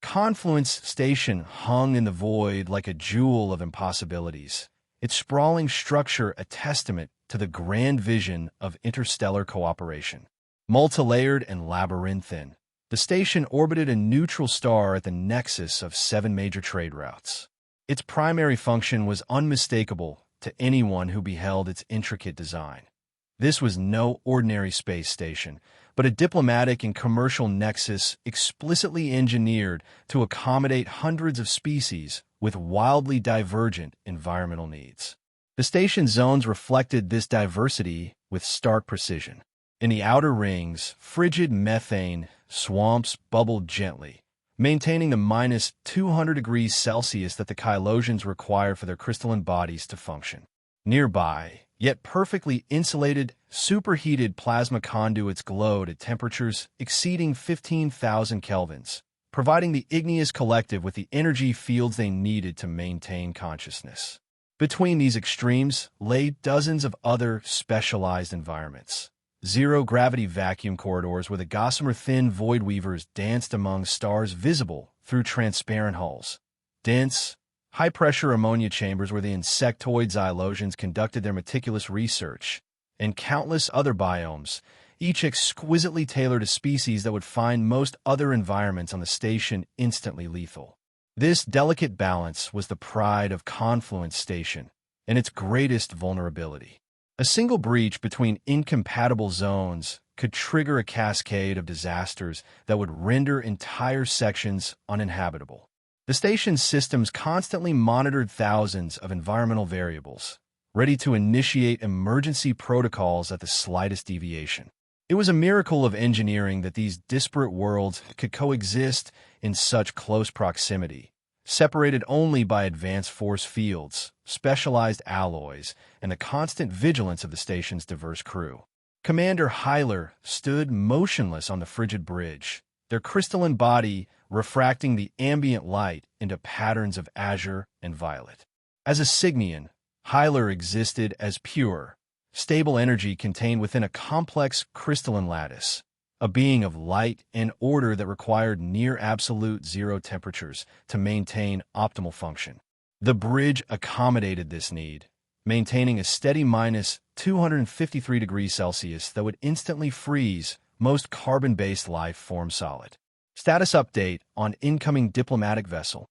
Confluence Station hung in the void like a jewel of impossibilities, its sprawling structure a testament to the grand vision of interstellar cooperation. Multilayered and labyrinthine, the station orbited a neutral star at the nexus of 7 major trade routes. Its primary function was unmistakable to anyone who beheld its intricate design. This was no ordinary space station, but a diplomatic and commercial nexus explicitly engineered to accommodate hundreds of species with wildly divergent environmental needs. The station's zones reflected this diversity with stark precision. In the outer rings, frigid methane swamps bubbled gently, maintaining the minus 200 degrees Celsius that the Kailosians require for their crystalline bodies to function. Nearby, yet perfectly insulated, superheated plasma conduits glowed at temperatures exceeding 15,000 kelvins, providing the igneous collective with the energy fields they needed to maintain consciousness. Between these extremes lay dozens of other specialized environments. Zero-gravity vacuum corridors where the gossamer-thin void weavers danced among stars visible through transparent hulls. Dense, high-pressure ammonia chambers where the insectoid Xylosians conducted their meticulous research, and countless other biomes, each exquisitely tailored to species that would find most other environments on the station instantly lethal. This delicate balance was the pride of Confluence Station and its greatest vulnerability. A single breach between incompatible zones could trigger a cascade of disasters that would render entire sections uninhabitable. The station's systems constantly monitored thousands of environmental variables, ready to initiate emergency protocols at the slightest deviation. It was a miracle of engineering that these disparate worlds could coexist in such close proximity, separated only by advanced force fields, specialized alloys, and the constant vigilance of the station's diverse crew. Commander Hyler stood motionless on the frigid bridge, their crystalline body refracting the ambient light into patterns of azure and violet. As a Cygnian, Hyler existed as pure, stable energy contained within a complex crystalline lattice, a being of light and order that required near-absolute zero temperatures to maintain optimal function. The bridge accommodated this need, maintaining a steady minus 253 degrees Celsius that would instantly freeze most carbon-based life form solid. Status update on incoming diplomatic vessel.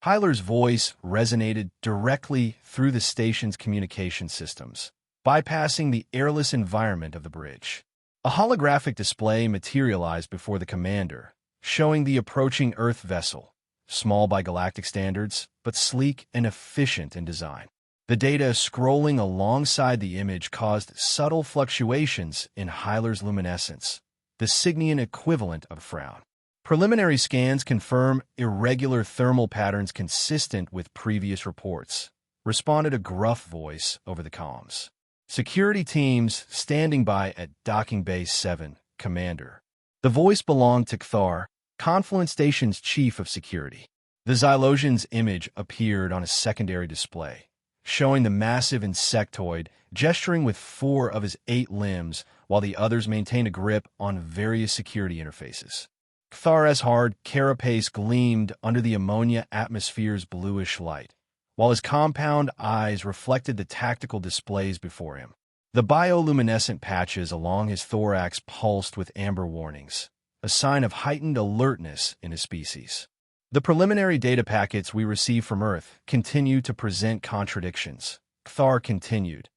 Hyler's voice resonated directly through the station's communication systems, bypassing the airless environment of the bridge. A holographic display materialized before the commander, showing the approaching Earth vessel, small by galactic standards, but sleek and efficient in design. The data scrolling alongside the image caused subtle fluctuations in Hyler's luminescence, the Cygnian equivalent of a frown. Preliminary scans confirm irregular thermal patterns consistent with previous reports, responded a gruff voice over the comms. Security teams standing by at Docking Bay 7, Commander. The voice belonged to Kthar, Confluence Station's chief of security. The Xylosian's image appeared on a secondary display, showing the massive insectoid gesturing with 4 of his 8 limbs while the others maintained a grip on various security interfaces. Kthar's hard carapace gleamed under the ammonia atmosphere's bluish light, while his compound eyes reflected the tactical displays before him. The bioluminescent patches along his thorax pulsed with amber warnings, a sign of heightened alertness in his species. The preliminary data packets we receive from Earth continue to present contradictions. Kthar continued,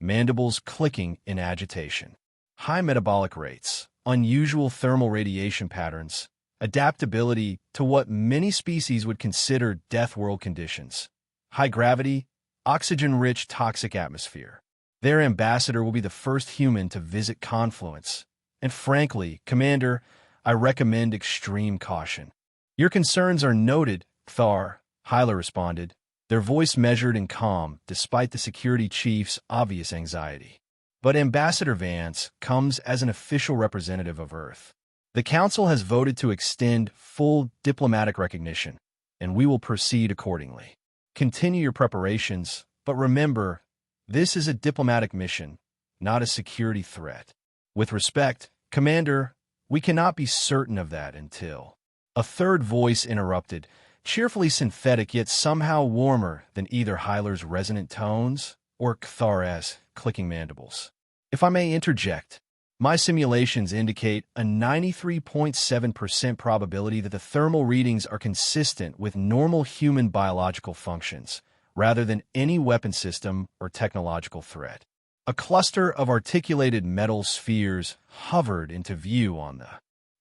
mandibles clicking in agitation. High metabolic rates, unusual thermal radiation patterns, adaptability to what many species would consider death world conditions. High gravity, oxygen-rich toxic atmosphere. Their ambassador will be the first human to visit Confluence. And frankly, Commander, I recommend extreme caution. Your concerns are noted, Kthar, Hyler responded, their voice measured and calm despite the security chief's obvious anxiety. But Ambassador Vance comes as an official representative of Earth. The Council has voted to extend full diplomatic recognition, and we will proceed accordingly. Continue your preparations, but remember, this is a diplomatic mission, not a security threat. With respect, Commander, we cannot be certain of that until... A third voice interrupted, cheerfully synthetic yet somehow warmer than either Hyler's resonant tones or Kthar's clicking mandibles. If I may interject, my simulations indicate a 93.7% probability that the thermal readings are consistent with normal human biological functions, rather than any weapon system or technological threat. A cluster of articulated metal spheres hovered into view on the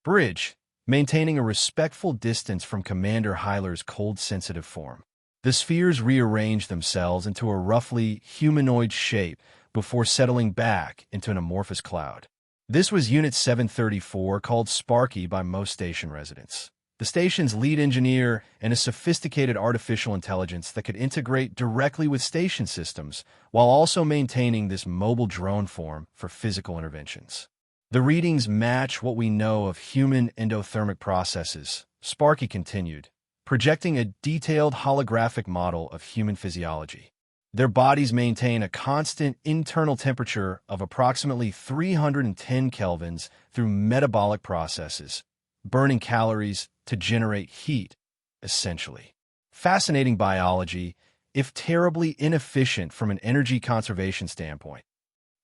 bridge, maintaining a respectful distance from Commander Hyler's cold-sensitive form. The spheres rearranged themselves into a roughly humanoid shape before settling back into an amorphous cloud. This was Unit 734, called Sparky by most station residents, the station's lead engineer and a sophisticated artificial intelligence that could integrate directly with station systems while also maintaining this mobile drone form for physical interventions. The readings match what we know of human endothermic processes, Sparky continued, projecting a detailed holographic model of human physiology. Their bodies maintain a constant internal temperature of approximately 310 kelvins through metabolic processes, burning calories to generate heat, essentially. Fascinating biology, if terribly inefficient from an energy conservation standpoint.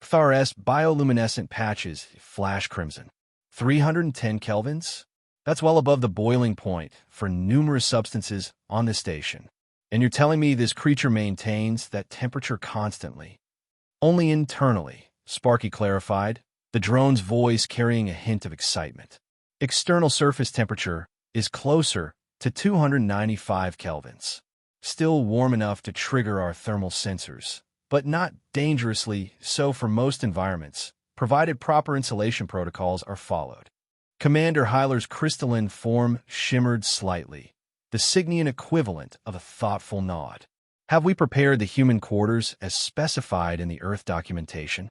Kthar's bioluminescent patches flash crimson. 310 kelvins? That's well above the boiling point for numerous substances on this station. And you're telling me this creature maintains that temperature constantly? Only internally, Sparky clarified, the drone's voice carrying a hint of excitement. External surface temperature is closer to 295 kelvins. Still warm enough to trigger our thermal sensors, but not dangerously so for most environments, provided proper insulation protocols are followed. Commander Hyler's crystalline form shimmered slightly, the Cygnian equivalent of a thoughtful nod. Have we prepared the human quarters as specified in the Earth documentation?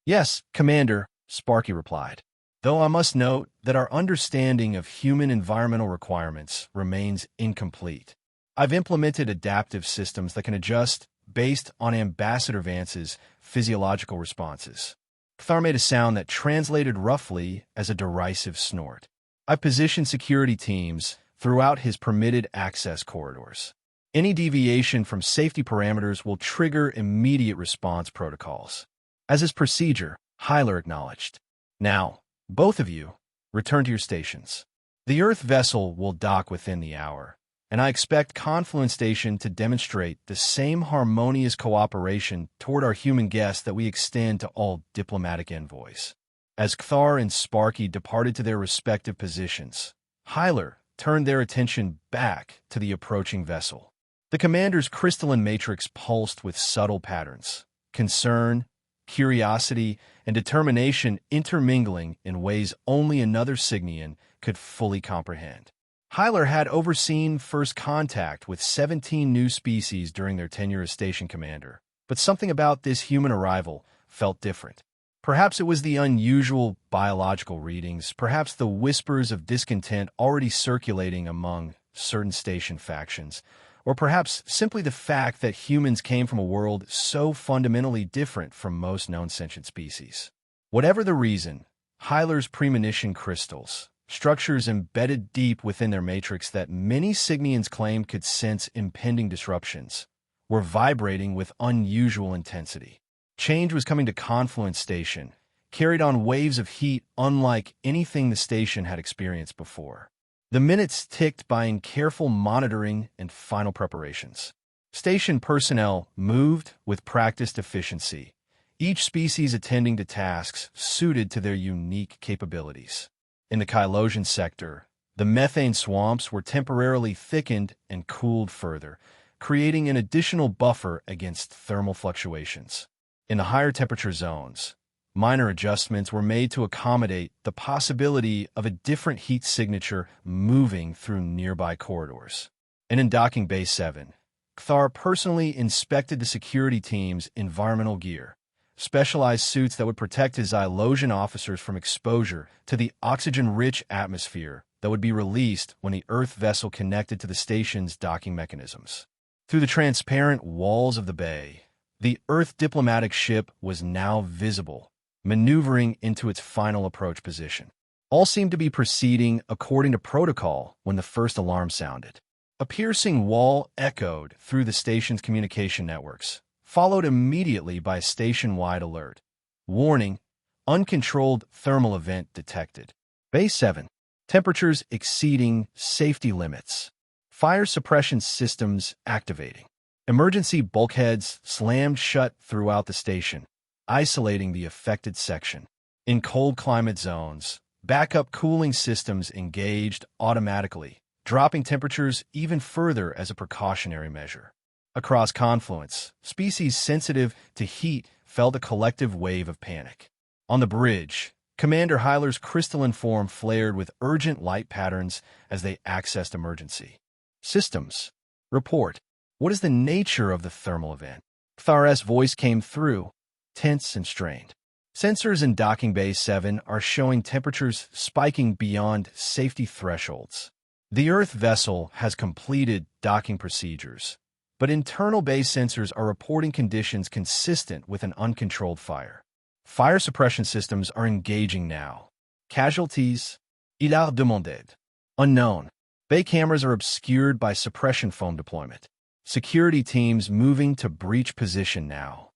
Yes, Commander, Sparky replied, though I must note that our understanding of human environmental requirements remains incomplete. I've implemented adaptive systems that can adjust based on Ambassador Vance's physiological responses. Kthar made a sound that translated roughly as a derisive snort. I've positioned security teams throughout his permitted access corridors. Any deviation from safety parameters will trigger immediate response protocols. As is procedure, Hyler acknowledged. Now, both of you, return to your stations. The Earth vessel will dock within the hour, and I expect Confluence Station to demonstrate the same harmonious cooperation toward our human guests that we extend to all diplomatic envoys. As Kthar and Sparky departed to their respective positions, Hyler turned their attention back to the approaching vessel. The commander's crystalline matrix pulsed with subtle patterns, concern, curiosity, and determination intermingling in ways only another Cygnian could fully comprehend. Hyler had overseen first contact with 17 new species during their tenure as station commander, but something about this human arrival felt different. Perhaps it was the unusual biological readings, perhaps the whispers of discontent already circulating among certain station factions, or perhaps simply the fact that humans came from a world so fundamentally different from most known sentient species. Whatever the reason, Hyler's premonition crystals, structures embedded deep within their matrix that many Cygnians claimed could sense impending disruptions, were vibrating with unusual intensity. Change was coming to Confluence Station, carried on waves of heat unlike anything the station had experienced before. The minutes ticked by in careful monitoring and final preparations. Station personnel moved with practiced efficiency, each species attending to tasks suited to their unique capabilities. In the Kylosian sector, the methane swamps were temporarily thickened and cooled further, creating an additional buffer against thermal fluctuations. In the higher temperature zones, minor adjustments were made to accommodate the possibility of a different heat signature moving through nearby corridors. And in Docking Bay 7, Kthar personally inspected the security team's environmental gear, specialized suits that would protect his Ilosian officers from exposure to the oxygen-rich atmosphere that would be released when the Earth vessel connected to the station's docking mechanisms. Through the transparent walls of the bay, the Earth diplomatic ship was now visible, maneuvering into its final approach position. All seemed to be proceeding according to protocol when the first alarm sounded. A piercing wall echoed through the station's communication networks, followed immediately by a station-wide alert. Warning, uncontrolled thermal event detected. Base 7. Temperatures exceeding safety limits. Fire suppression systems activating. Emergency bulkheads slammed shut throughout the station, isolating the affected section. In cold climate zones, backup cooling systems engaged automatically, dropping temperatures even further as a precautionary measure. Across Confluence, species sensitive to heat felt a collective wave of panic. On the bridge, Commander Hyler's crystalline form flared with urgent light patterns as they accessed emergency systems. Report. What is the nature of the thermal event? Kthar's voice came through, tense and strained. Sensors in Docking Bay 7 are showing temperatures spiking beyond safety thresholds. The Earth vessel has completed docking procedures, but internal base sensors are reporting conditions consistent with an uncontrolled fire. Fire suppression systems are engaging now. Casualties? Il a demandé. Unknown. Bay cameras are obscured by suppression foam deployment. Security teams moving to breach position now.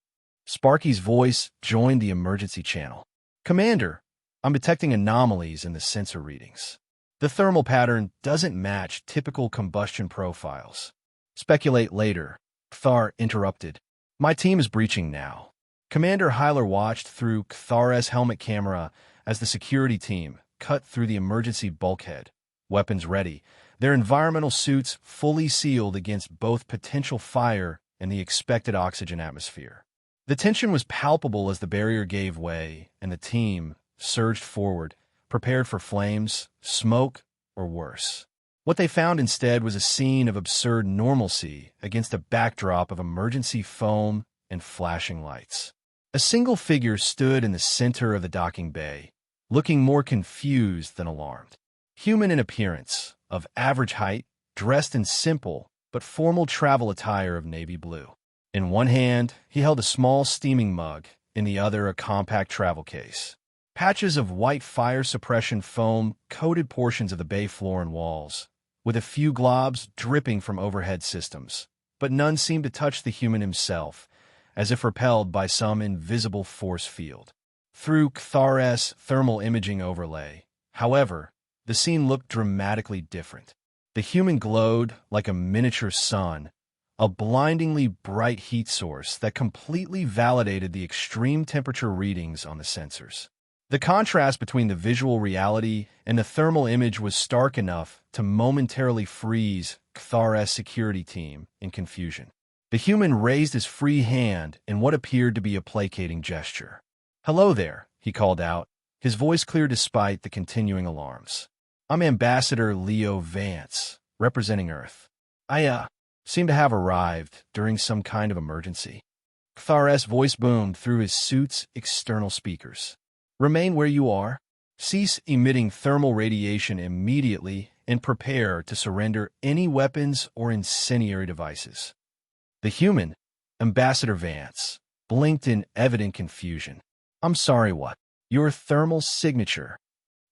Sparky's voice joined the emergency channel. Commander, I'm detecting anomalies in the sensor readings. The thermal pattern doesn't match typical combustion profiles. Speculate later. Kthar interrupted. My team is breaching now. Commander Hyler watched through Kthar's helmet camera as the security team cut through the emergency bulkhead, weapons ready, their environmental suits fully sealed against both potential fire and the expected oxygen atmosphere. The tension was palpable as the barrier gave way and the team surged forward, prepared for flames, smoke, or worse. What they found instead was a scene of absurd normalcy against a backdrop of emergency foam and flashing lights. A single figure stood in the center of the docking bay, looking more confused than alarmed. Human in appearance, of average height, dressed in simple but formal travel attire of navy blue. In one hand, he held a small steaming mug, in the other a compact travel case. Patches of white fire suppression foam coated portions of the bay floor and walls, with a few globs dripping from overhead systems, but none seemed to touch the human himself, as if repelled by some invisible force field. Through Kthar's thermal imaging overlay, however, the scene looked dramatically different. The human glowed like a miniature sun, a blindingly bright heat source that completely validated the extreme temperature readings on the sensors. The contrast between the visual reality and the thermal image was stark enough to momentarily freeze Kthar's security team in confusion. The human raised his free hand in what appeared to be a placating gesture. "Hello there," he called out, his voice clear despite the continuing alarms. "I'm Ambassador Leo Vance, representing Earth. I seem to have arrived during some kind of emergency." Kthar's voice boomed through his suit's external speakers. "Remain where you are. Cease emitting thermal radiation immediately and prepare to surrender any weapons or incendiary devices." The human, Ambassador Vance, blinked in evident confusion. "I'm sorry, what? Your thermal signature?"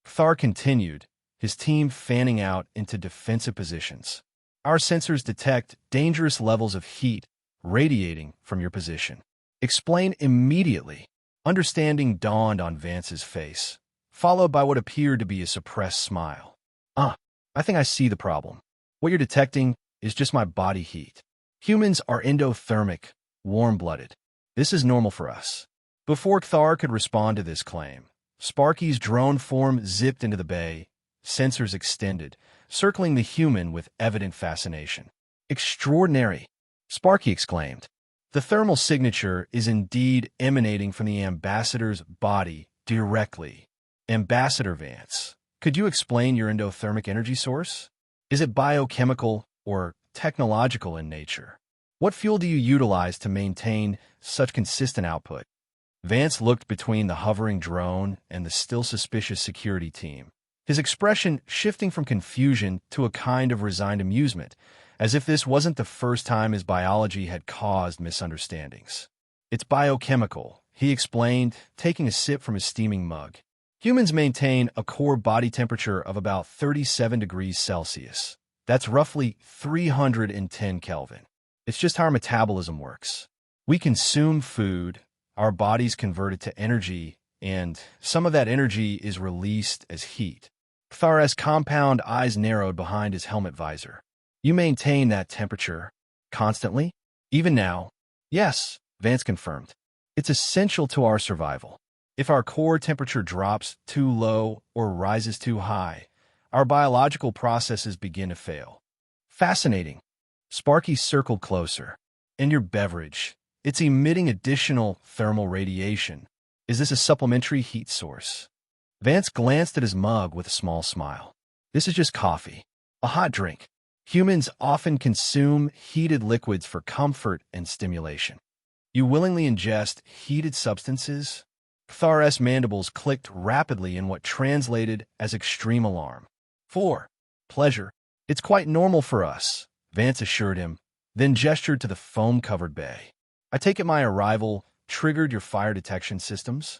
Kthar continued, his team fanning out into defensive positions. "Our sensors detect dangerous levels of heat radiating from your position. Explain immediately." Understanding dawned on Vance's face, followed by what appeared to be a suppressed smile. I think I see the problem. What you're detecting is just my body heat. Humans are endothermic, warm-blooded. This is normal for us." Before Kthar could respond to this claim, Sparky's drone form zipped into the bay, sensors extended, circling the human with evident fascination. "Extraordinary!" Sparky exclaimed. "The thermal signature is indeed emanating from the ambassador's body directly. Ambassador Vance, could you explain your endothermic energy source? Is it biochemical or technological in nature? What fuel do you utilize to maintain such consistent output?" Vance looked between the hovering drone and the still suspicious security team, his expression shifting from confusion to a kind of resigned amusement, as if this wasn't the first time his biology had caused misunderstandings. "It's biochemical," he explained, taking a sip from his steaming mug. Humans maintain a core body temperature of about 37 degrees Celsius. That's roughly 310 Kelvin. It's just how our metabolism works. We consume food, our bodies convert it to energy, and some of that energy is released as heat. Kthar's compound eyes narrowed behind his helmet visor. You maintain that temperature constantly? Even now? Yes, Vance confirmed. It's essential to our survival. If our core temperature drops too low or rises too high, our biological processes begin to fail. Fascinating. Sparky circled closer. And your beverage, it's emitting additional thermal radiation. Is this a supplementary heat source? Vance glanced at his mug with a small smile. This is just coffee, a hot drink. Humans often consume heated liquids for comfort and stimulation. You willingly ingest heated substances? Kthar's mandibles clicked rapidly in what translated as extreme alarm. 4. Pleasure. It's quite normal for us, Vance assured him, then gestured to the foam-covered bay. I take it my arrival triggered your fire detection systems?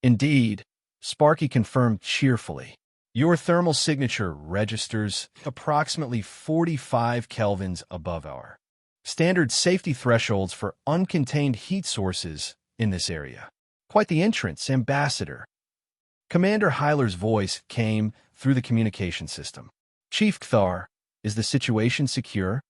Indeed, Sparky confirmed cheerfully. Your thermal signature registers approximately 45 kelvins above our standard safety thresholds for uncontained heat sources in this area. Quite the entrance, Ambassador. Commander Hyler's voice came through the communication system. Chief Kthar, is the situation secure?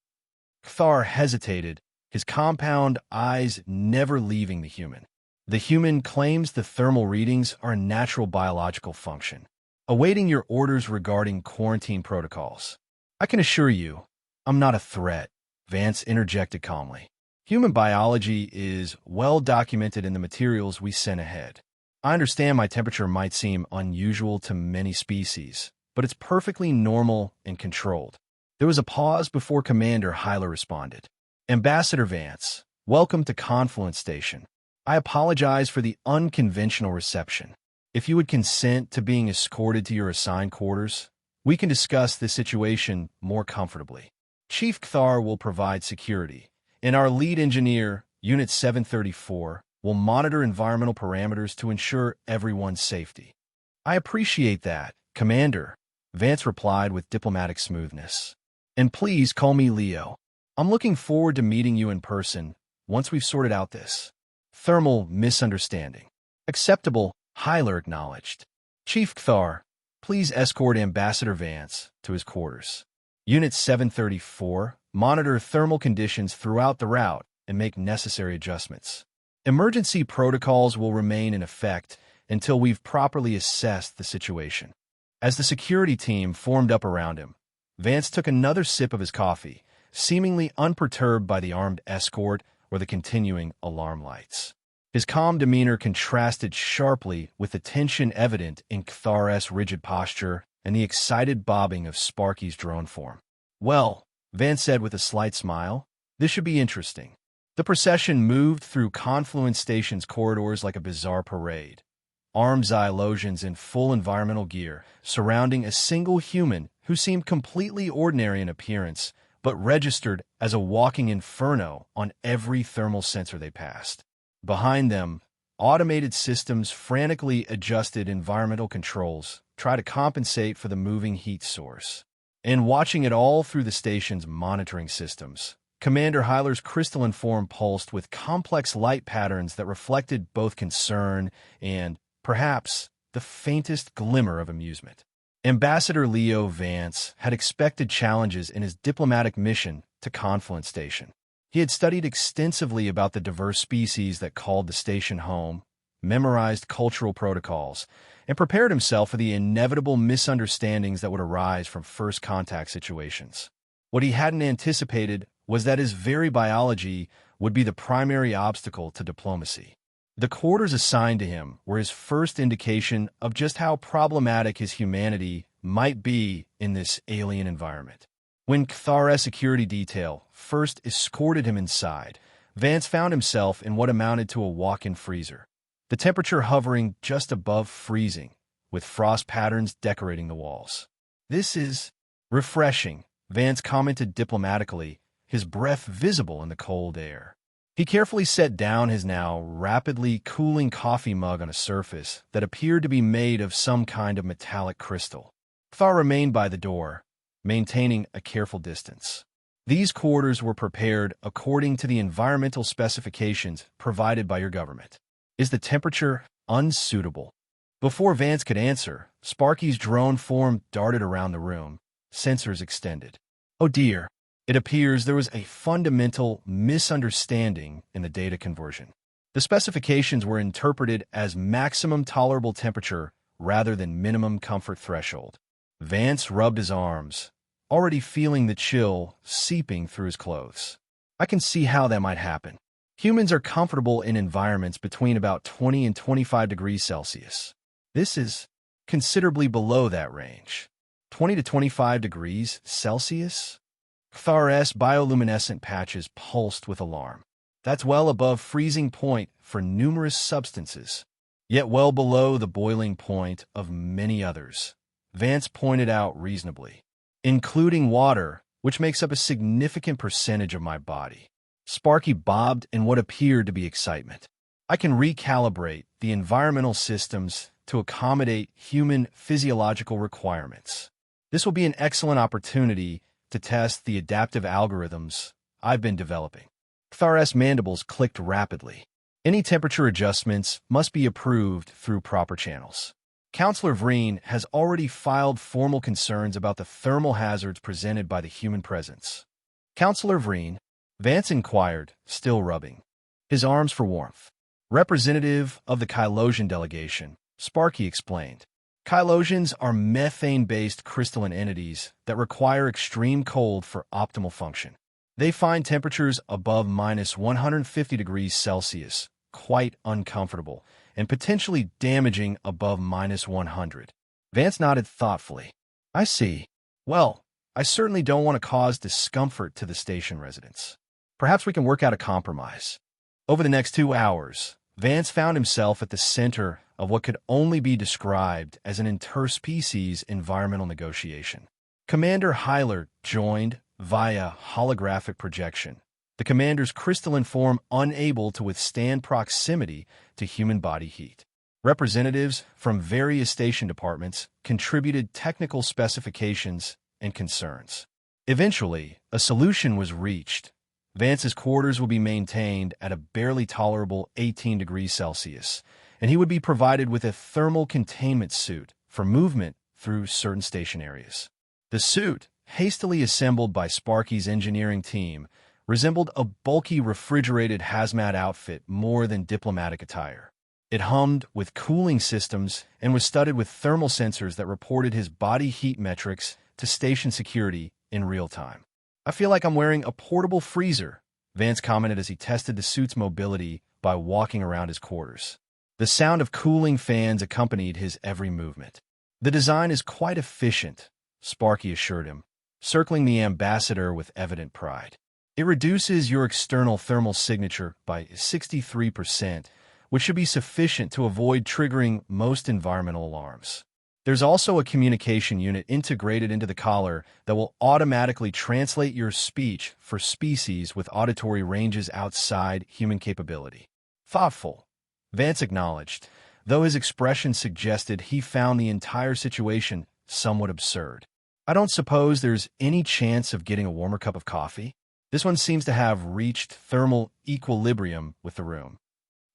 Kthar hesitated, his compound eyes never leaving the human. The human claims the thermal readings are a natural biological function. Awaiting your orders regarding quarantine protocols. I can assure you, I'm not a threat, Vance interjected calmly. Human biology is well documented in the materials we sent ahead. I understand my temperature might seem unusual to many species, but it's perfectly normal and controlled. There was a pause before Commander Hyler responded. Ambassador Vance, welcome to Confluence Station. I apologize for the unconventional reception. If you would consent to being escorted to your assigned quarters, we can discuss this situation more comfortably. Chief Kthar will provide security, and our lead engineer, Unit 734, will monitor environmental parameters to ensure everyone's safety. I appreciate that, Commander, Vance replied with diplomatic smoothness. And please call me Leo. I'm looking forward to meeting you in person once we've sorted out this thermal misunderstanding. Acceptable, Hyler acknowledged. Chief Kthar, please escort Ambassador Vance to his quarters. Unit 734, monitor thermal conditions throughout the route and make necessary adjustments. Emergency protocols will remain in effect until we've properly assessed the situation. As the security team formed up around him, Vance took another sip of his coffee, seemingly unperturbed by the armed escort or the continuing alarm lights. His calm demeanor contrasted sharply with the tension evident in Kthar's rigid posture and the excited bobbing of Sparky's drone form. Well, Vance said with a slight smile, this should be interesting. The procession moved through Confluence Station's corridors like a bizarre parade. Armed Xylosians in full environmental gear, surrounding a single human who seemed completely ordinary in appearance, but registered as a walking inferno on every thermal sensor they passed. Behind them, automated systems frantically adjusted environmental controls, try to compensate for the moving heat source. And watching it all through the station's monitoring systems, Commander Hyler's crystalline form pulsed with complex light patterns that reflected both concern and, perhaps, the faintest glimmer of amusement. Ambassador Leo Vance had expected challenges in his diplomatic mission to Confluence Station. He had studied extensively about the diverse species that called the station home, memorized cultural protocols, and prepared himself for the inevitable misunderstandings that would arise from first contact situations. What he hadn't anticipated was that his very biology would be the primary obstacle to diplomacy. The quarters assigned to him were his first indication of just how problematic his humanity might be in this alien environment. When Kthar's security detail first escorted him inside, Vance found himself in what amounted to a walk-in freezer, the temperature hovering just above freezing, with frost patterns decorating the walls. This is refreshing, Vance commented diplomatically, his breath visible in the cold air. He carefully set down his now rapidly cooling coffee mug on a surface that appeared to be made of some kind of metallic crystal. Thar remained by the door, maintaining a careful distance. These quarters were prepared according to the environmental specifications provided by your government. Is the temperature unsuitable? Before Vance could answer, Sparky's drone form darted around the room, sensors extended. Oh dear. It appears there was a fundamental misunderstanding in the data conversion. The specifications were interpreted as maximum tolerable temperature rather than minimum comfort threshold. Vance rubbed his arms, already feeling the chill seeping through his clothes. I can see how that might happen. Humans are comfortable in environments between about 20 and 25 degrees Celsius. This is considerably below that range. 20 to 25 degrees Celsius? Thar's bioluminescent patches pulsed with alarm. That's well above freezing point for numerous substances, yet well below the boiling point of many others, Vance pointed out reasonably, including water, which makes up a significant percentage of my body. Sparky bobbed in what appeared to be excitement. I can recalibrate the environmental systems to accommodate human physiological requirements. This will be an excellent opportunity to test the adaptive algorithms I've been developing. Thar's mandibles clicked rapidly. Any temperature adjustments must be approved through proper channels. Counselor Vreen has already filed formal concerns about the thermal hazards presented by the human presence. Counselor Vreen, Vance inquired, still rubbing his arms for warmth. Representative of the Kylosian delegation, Sparky explained. Kylosians are methane-based crystalline entities that require extreme cold for optimal function. They find temperatures above minus 150 degrees Celsius quite uncomfortable and potentially damaging above minus 100. Vance nodded thoughtfully. I see. Well, I certainly don't want to cause discomfort to the station residents. Perhaps we can work out a compromise. Over the next 2 hours, Vance found himself at the center of what could only be described as an interspecies environmental negotiation. Commander Hyler joined via holographic projection, the commander's crystalline form unable to withstand proximity to human body heat. Representatives from various station departments contributed technical specifications and concerns. Eventually, a solution was reached. Vance's quarters will be maintained at a barely tolerable 18 degrees Celsius, and he would be provided with a thermal containment suit for movement through certain station areas. The suit, hastily assembled by Sparky's engineering team, resembled a bulky refrigerated hazmat outfit more than diplomatic attire. It hummed with cooling systems and was studded with thermal sensors that reported his body heat metrics to station security in real time. I feel like I'm wearing a portable freezer, Vance commented as he tested the suit's mobility by walking around his quarters. The sound of cooling fans accompanied his every movement. The design is quite efficient, Sparky assured him, circling the ambassador with evident pride. It reduces your external thermal signature by 63%, which should be sufficient to avoid triggering most environmental alarms. There's also a communication unit integrated into the collar that will automatically translate your speech for species with auditory ranges outside human capability. Thoughtful, Vance acknowledged, though his expression suggested he found the entire situation somewhat absurd. I don't suppose there's any chance of getting a warmer cup of coffee? This one seems to have reached thermal equilibrium with the room.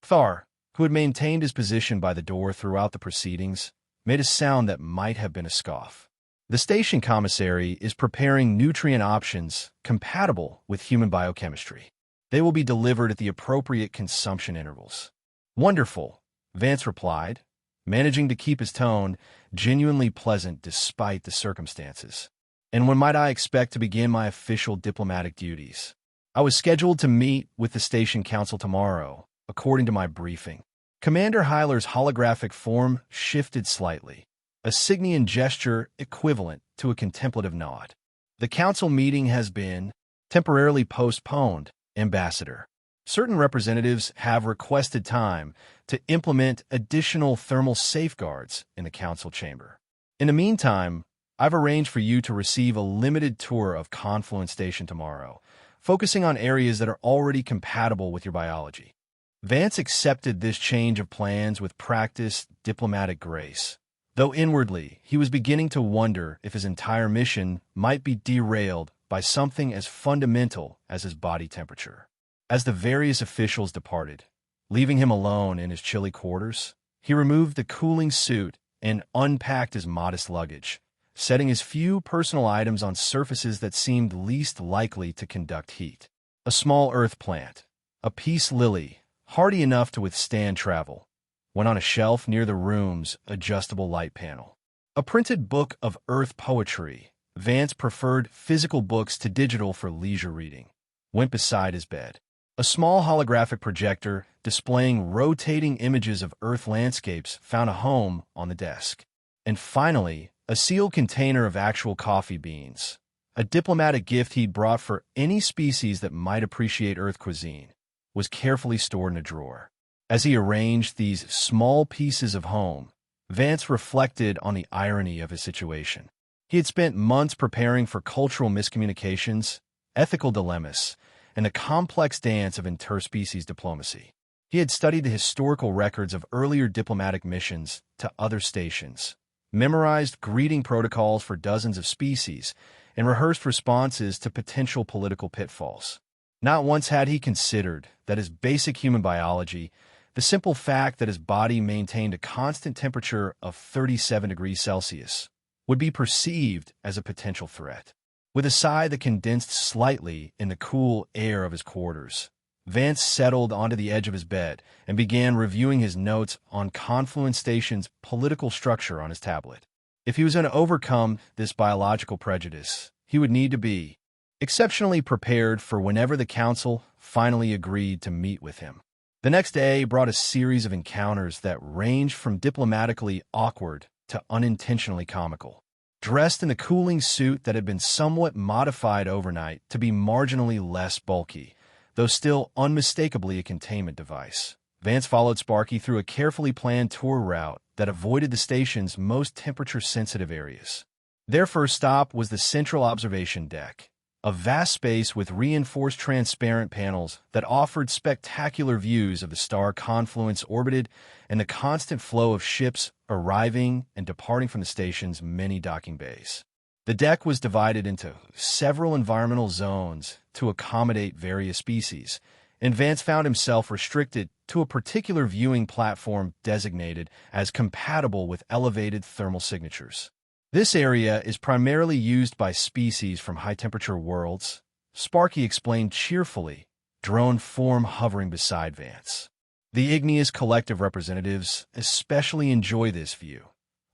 Thar, who had maintained his position by the door throughout the proceedings, made a sound that might have been a scoff. The station commissary is preparing nutrient options compatible with human biochemistry. They will be delivered at the appropriate consumption intervals. Wonderful, Vance replied, managing to keep his tone genuinely pleasant despite the circumstances. And when might I expect to begin my official diplomatic duties? I was scheduled to meet with the station council tomorrow, according to my briefing. Commander Hyler's holographic form shifted slightly, a Signian gesture equivalent to a contemplative nod. The council meeting has been temporarily postponed, Ambassador. Certain representatives have requested time to implement additional thermal safeguards in the council chamber. In the meantime, I've arranged for you to receive a limited tour of Confluence Station tomorrow, focusing on areas that are already compatible with your biology. Vance accepted this change of plans with practiced diplomatic grace, though inwardly he was beginning to wonder if his entire mission might be derailed by something as fundamental as his body temperature. As the various officials departed, leaving him alone in his chilly quarters, he removed the cooling suit and unpacked his modest luggage, setting his few personal items on surfaces that seemed least likely to conduct heat. A small earth plant, a peace lily, hardy enough to withstand travel, went on a shelf near the room's adjustable light panel. A printed book of earth poetry, Vance preferred physical books to digital for leisure reading, went beside his bed. A small holographic projector displaying rotating images of earth landscapes found a home on the desk. And finally, a sealed container of actual coffee beans, a diplomatic gift he'd brought for any species that might appreciate earth cuisine, was carefully stored in a drawer. As he arranged these small pieces of home, Vance reflected on the irony of his situation. He had spent months preparing for cultural miscommunications, ethical dilemmas, and the complex dance of interspecies diplomacy. He had studied the historical records of earlier diplomatic missions to other stations, memorized greeting protocols for dozens of species, and rehearsed responses to potential political pitfalls. Not once had he considered that his basic human biology, the simple fact that his body maintained a constant temperature of 37 degrees Celsius, would be perceived as a potential threat. With a sigh that condensed slightly in the cool air of his quarters, Vance settled onto the edge of his bed and began reviewing his notes on Confluence Station's political structure on his tablet. If he was going to overcome this biological prejudice, he would need to be exceptionally prepared for whenever the council finally agreed to meet with him. The next day brought a series of encounters that ranged from diplomatically awkward to unintentionally comical. Dressed in the cooling suit that had been somewhat modified overnight to be marginally less bulky, though still unmistakably a containment device, Vance followed Sparky through a carefully planned tour route that avoided the station's most temperature-sensitive areas. Their first stop was the central observation deck, a vast space with reinforced transparent panels that offered spectacular views of the star Confluence orbited and the constant flow of ships arriving and departing from the station's many docking bays. The deck was divided into several environmental zones to accommodate various species, and Vance found himself restricted to a particular viewing platform designated as compatible with elevated thermal signatures. This area is primarily used by species from high-temperature worlds, Sparky explained cheerfully, drone form hovering beside Vance. The igneous collective representatives especially enjoy this view,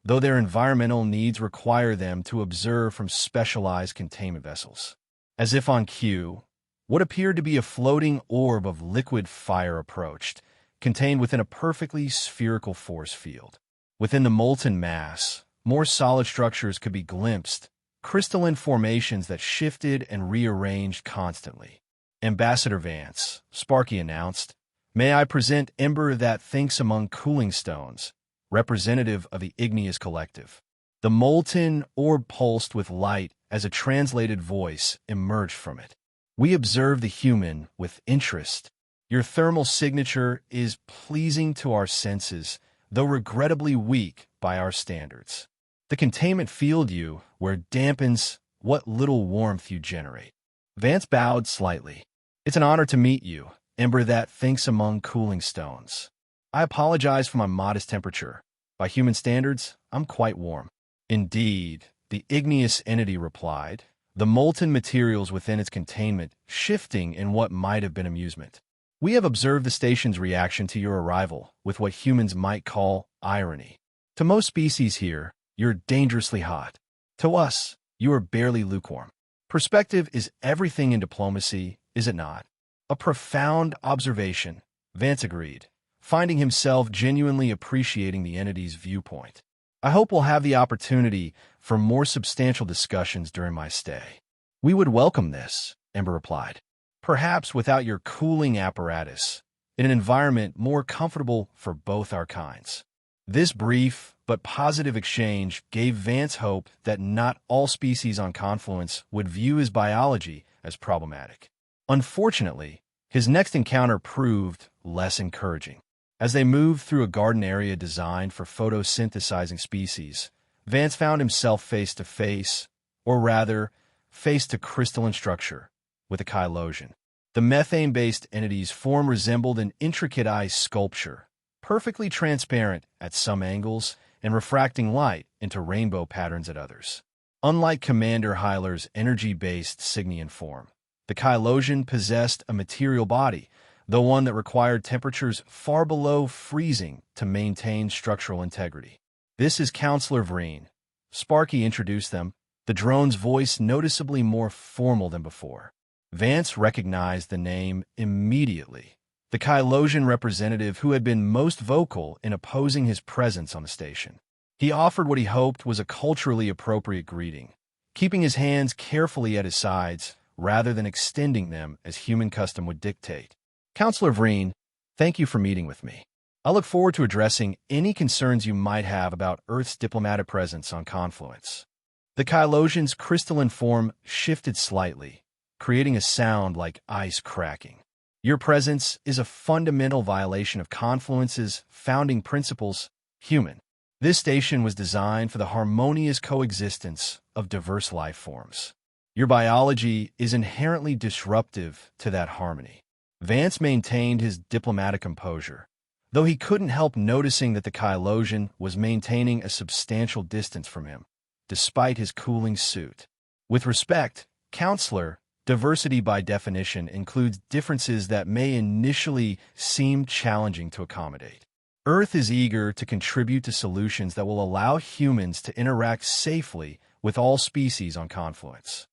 though their environmental needs require them to observe from specialized containment vessels. As if on cue, what appeared to be a floating orb of liquid fire approached, contained within a perfectly spherical force field. Within the molten mass, more solid structures could be glimpsed, crystalline formations that shifted and rearranged constantly. Ambassador Vance, Sparky announced, "May I present Ember that thinks among cooling stones, representative of the igneous collective." The molten orb pulsed with light as a translated voice emerged from it. "We observe the human with interest. Your thermal signature is pleasing to our senses, though regrettably weak by our standards. The containment field you wear dampens what little warmth you generate." Vance bowed slightly. "It's an honor to meet you, Ember that thinks among cooling stones. I apologize for my modest temperature. By human standards, I'm quite warm." "Indeed," the igneous entity replied, the molten materials within its containment shifting in what might have been amusement. "We have observed the station's reaction to your arrival with what humans might call irony. To most species here, you're dangerously hot. To us, you are barely lukewarm. Perspective is everything in diplomacy, is it not?" A profound observation, Vance agreed, finding himself genuinely appreciating the entity's viewpoint. "I hope we'll have the opportunity for more substantial discussions during my stay." "We would welcome this," Ember replied. "Perhaps without your cooling apparatus, in an environment more comfortable for both our kinds." This brief, but positive exchange gave Vance hope that not all species on Confluence would view his biology as problematic. Unfortunately, his next encounter proved less encouraging. As they moved through a garden area designed for photosynthesizing species, Vance found himself face-to-face, or rather, face-to-crystalline structure, with a chylosian. The methane-based entity's form resembled an intricate ice sculpture, perfectly transparent at some angles and refracting light into rainbow patterns at others. Unlike Commander Hyler's energy-based Signian form, the chylosian possessed a material body, though one that required temperatures far below freezing to maintain structural integrity. "This is Counselor Vreen." Sparky introduced them, the drone's voice noticeably more formal than before. Vance recognized the name immediately. The chylosian representative who had been most vocal in opposing his presence on the station. He offered what he hoped was a culturally appropriate greeting, keeping his hands carefully at his sides rather than extending them as human custom would dictate. "Counselor Vreen, thank you for meeting with me. I look forward to addressing any concerns you might have about Earth's diplomatic presence on Confluence." The chylosian's crystalline form shifted slightly, creating a sound like ice cracking. "Your presence is a fundamental violation of Confluence's founding principles, human. This station was designed for the harmonious coexistence of diverse life forms. Your biology is inherently disruptive to that harmony." Vance maintained his diplomatic composure, though he couldn't help noticing that the chylosian was maintaining a substantial distance from him, despite his cooling suit. "With respect, Counselor, diversity by definition includes differences that may initially seem challenging to accommodate. Earth is eager to contribute to solutions that will allow humans to interact safely with all species on Confluence.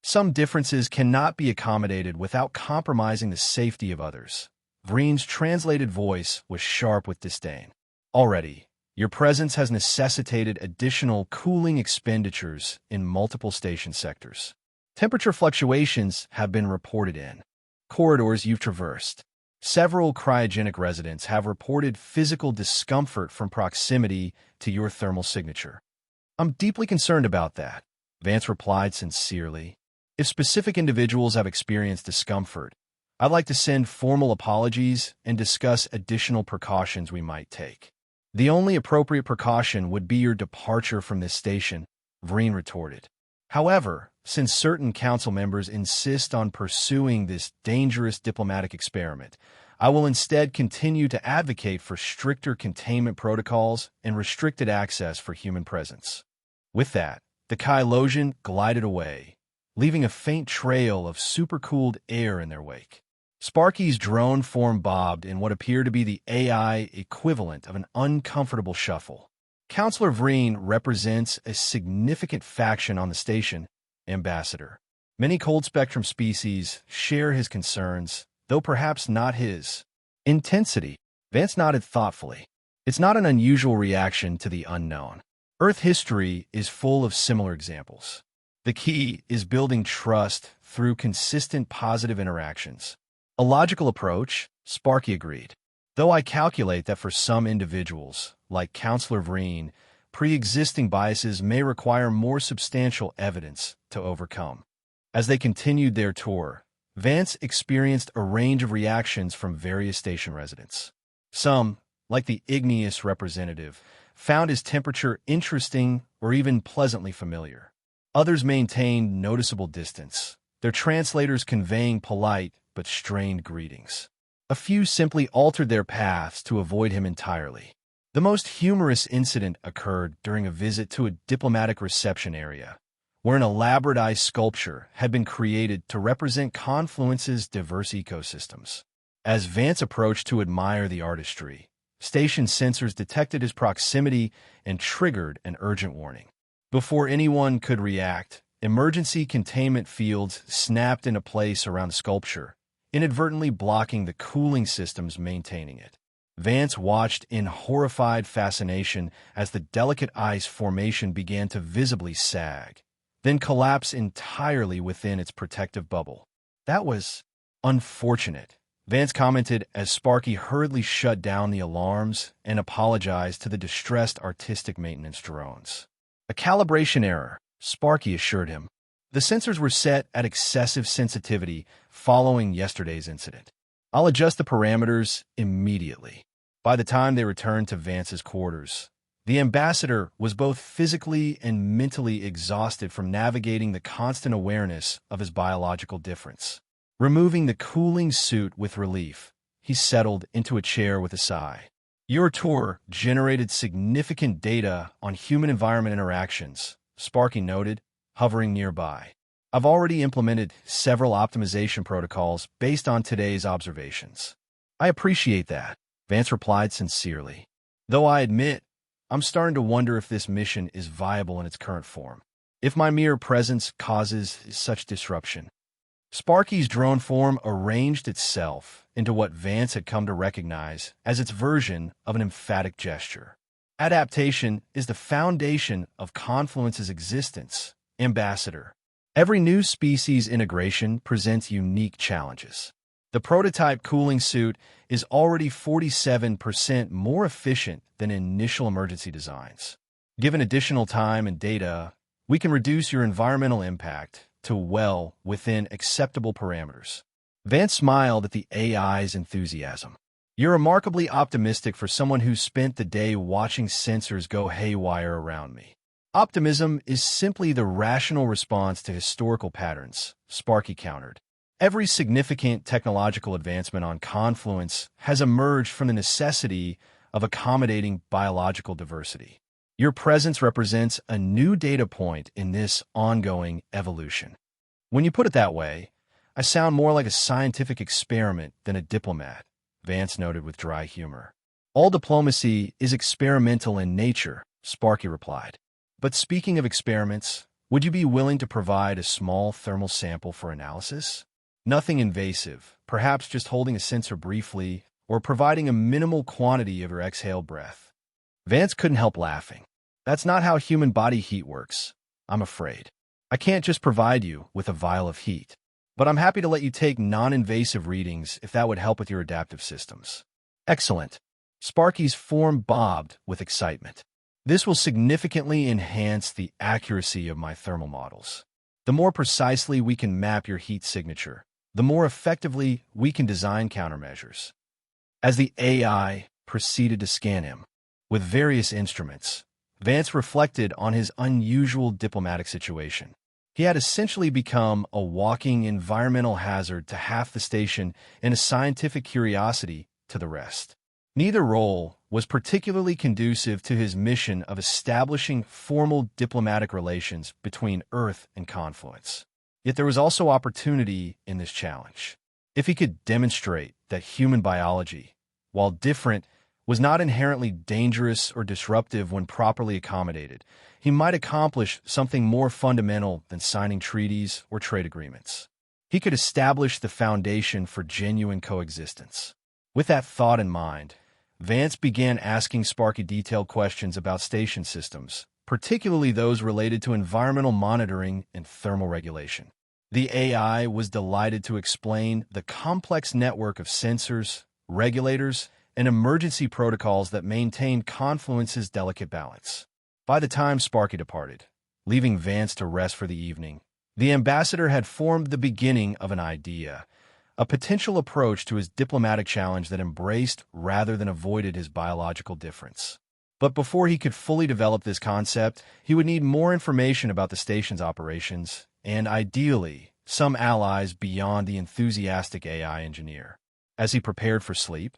Some differences cannot be accommodated without compromising the safety of others." Vreen's translated voice was sharp with disdain. "Already, your presence has necessitated additional cooling expenditures in multiple station sectors. Temperature fluctuations have been reported in corridors you've traversed. Several cryogenic residents have reported physical discomfort from proximity to your thermal signature." "I'm deeply concerned about that," Vance replied sincerely. "If specific individuals have experienced discomfort, I'd like to send formal apologies and discuss additional precautions we might take." "The only appropriate precaution would be your departure from this station," Vreen retorted. "However, since certain council members insist on pursuing this dangerous diplomatic experiment, I will instead continue to advocate for stricter containment protocols and restricted access for human presence." With that, the chylosian glided away, leaving a faint trail of supercooled air in their wake. Sparky's drone form bobbed in what appeared to be the AI equivalent of an uncomfortable shuffle. "Counselor Vreen represents a significant faction on the station, Ambassador. Many cold-spectrum species share his concerns, though perhaps not his intensity." Vance nodded thoughtfully. "It's not an unusual reaction to the unknown. Earth history is full of similar examples. The key is building trust through consistent positive interactions." "A logical approach," Sparky agreed. "Though I calculate that for some individuals, like Counselor Vreen, pre-existing biases may require more substantial evidence to overcome." As they continued their tour, Vance experienced a range of reactions from various station residents. Some, like the igneous representative, found his temperature interesting or even pleasantly familiar. Others maintained noticeable distance, their translators conveying polite but strained greetings. A few simply altered their paths to avoid him entirely. The most humorous incident occurred during a visit to a diplomatic reception area, where an elaborate ice sculpture had been created to represent Confluence's diverse ecosystems. As Vance approached to admire the artistry, station sensors detected his proximity and triggered an urgent warning. Before anyone could react, emergency containment fields snapped into place around the sculpture, inadvertently blocking the cooling systems maintaining it. Vance watched in horrified fascination as the delicate ice formation began to visibly sag, then collapse entirely within its protective bubble. "That was unfortunate," Vance commented as Sparky hurriedly shut down the alarms and apologized to the distressed artistic maintenance drones. A calibration error, Sparky assured him. The sensors were set at excessive sensitivity following yesterday's incident. I'll adjust the parameters immediately. By the time they returned to Vance's quarters, the ambassador was both physically and mentally exhausted from navigating the constant awareness of his biological difference. Removing the cooling suit with relief, he settled into a chair with a sigh. Your tour generated significant data on human-environment interactions, Sparky noted, hovering nearby. I've already implemented several optimization protocols based on today's observations. I appreciate that, Vance replied sincerely. Though I admit, I'm starting to wonder if this mission is viable in its current form. If my mere presence causes such disruption. Sparky's drone form arranged itself into what Vance had come to recognize as its version of an emphatic gesture. Adaptation is the foundation of Confluence's existence, Ambassador. Every new species integration presents unique challenges. The prototype cooling suit is already 47% more efficient than initial emergency designs. Given additional time and data, we can reduce your environmental impact to well within acceptable parameters. Vance smiled at the AI's enthusiasm. You're remarkably optimistic for someone who spent the day watching sensors go haywire around me. Optimism is simply the rational response to historical patterns, Sparky countered. Every significant technological advancement on Confluence has emerged from the necessity of accommodating biological diversity. Your presence represents a new data point in this ongoing evolution. When you put it that way, I sound more like a scientific experiment than a diplomat, Vance noted with dry humor. All diplomacy is experimental in nature, Sparky replied. But speaking of experiments, would you be willing to provide a small thermal sample for analysis? Nothing invasive, perhaps just holding a sensor briefly or providing a minimal quantity of your exhaled breath. Vance couldn't help laughing. That's not how human body heat works, I'm afraid. I can't just provide you with a vial of heat, but I'm happy to let you take non-invasive readings if that would help with your adaptive systems. Excellent. Sparky's form bobbed with excitement. This will significantly enhance the accuracy of my thermal models. The more precisely we can map your heat signature, the more effectively we can design countermeasures. As the AI proceeded to scan him with various instruments, Vance reflected on his unusual diplomatic situation. He had essentially become a walking environmental hazard to half the station and a scientific curiosity to the rest. Neither role was particularly conducive to his mission of establishing formal diplomatic relations between Earth and Confluence. Yet there was also opportunity in this challenge. If he could demonstrate that human biology, while different, was not inherently dangerous or disruptive when properly accommodated, he might accomplish something more fundamental than signing treaties or trade agreements. He could establish the foundation for genuine coexistence. With that thought in mind, Vance began asking Sparky detailed questions about station systems, particularly those related to environmental monitoring and thermal regulation. The AI was delighted to explain the complex network of sensors, regulators, and emergency protocols that maintained Confluence's delicate balance. By the time Sparky departed, leaving Vance to rest for the evening, the ambassador had formed the beginning of an idea, a potential approach to his diplomatic challenge that embraced rather than avoided his biological difference. But before he could fully develop this concept, he would need more information about the station's operations and, ideally, some allies beyond the enthusiastic AI engineer. As he prepared for sleep,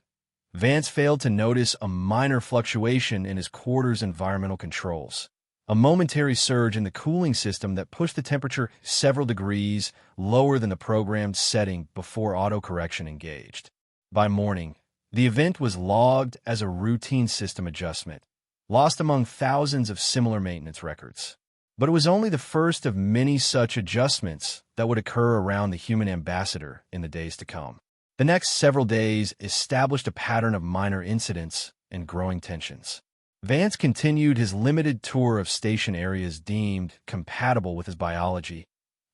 Vance failed to notice a minor fluctuation in his quarters' environmental controls, a momentary surge in the cooling system that pushed the temperature several degrees lower than the programmed setting before autocorrection engaged. By morning, the event was logged as a routine system adjustment, lost among thousands of similar maintenance records. But it was only the first of many such adjustments that would occur around the human ambassador in the days to come. The next several days established a pattern of minor incidents and growing tensions. Vance continued his limited tour of station areas deemed compatible with his biology,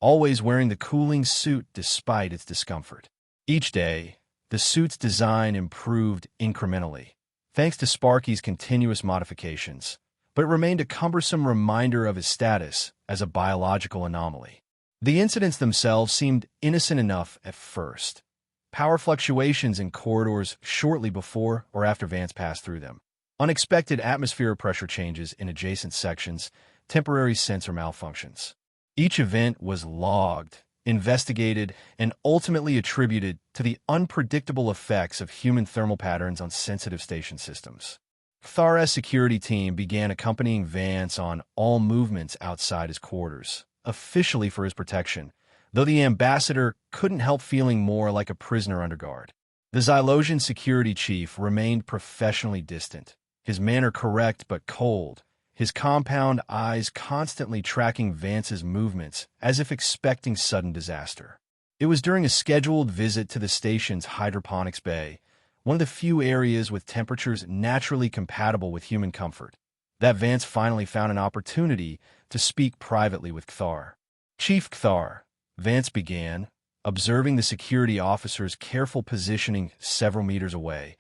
always wearing the cooling suit despite its discomfort. Each day, The suit's design improved incrementally, thanks to Sparky's continuous modifications, but it remained a cumbersome reminder of his status as a biological anomaly. The incidents themselves seemed innocent enough at first. Power fluctuations in corridors shortly before or after Vance passed through them. Unexpected atmospheric pressure changes in adjacent sections, temporary sensor malfunctions. Each event was logged, investigated, and ultimately attributed to the unpredictable effects of human thermal patterns on sensitive station systems. Thar's security team began accompanying Vance on all movements outside his quarters, officially for his protection, though the ambassador couldn't help feeling more like a prisoner under guard. The Xylosian security chief remained professionally distant, his manner correct but cold, his compound eyes constantly tracking Vance's movements as if expecting sudden disaster. It was during a scheduled visit to the station's hydroponics bay, one of the few areas with temperatures naturally compatible with human comfort, that Vance finally found an opportunity to speak privately with Kthar. Chief Kthar, Vance began, observing the security officer's careful positioning several meters away.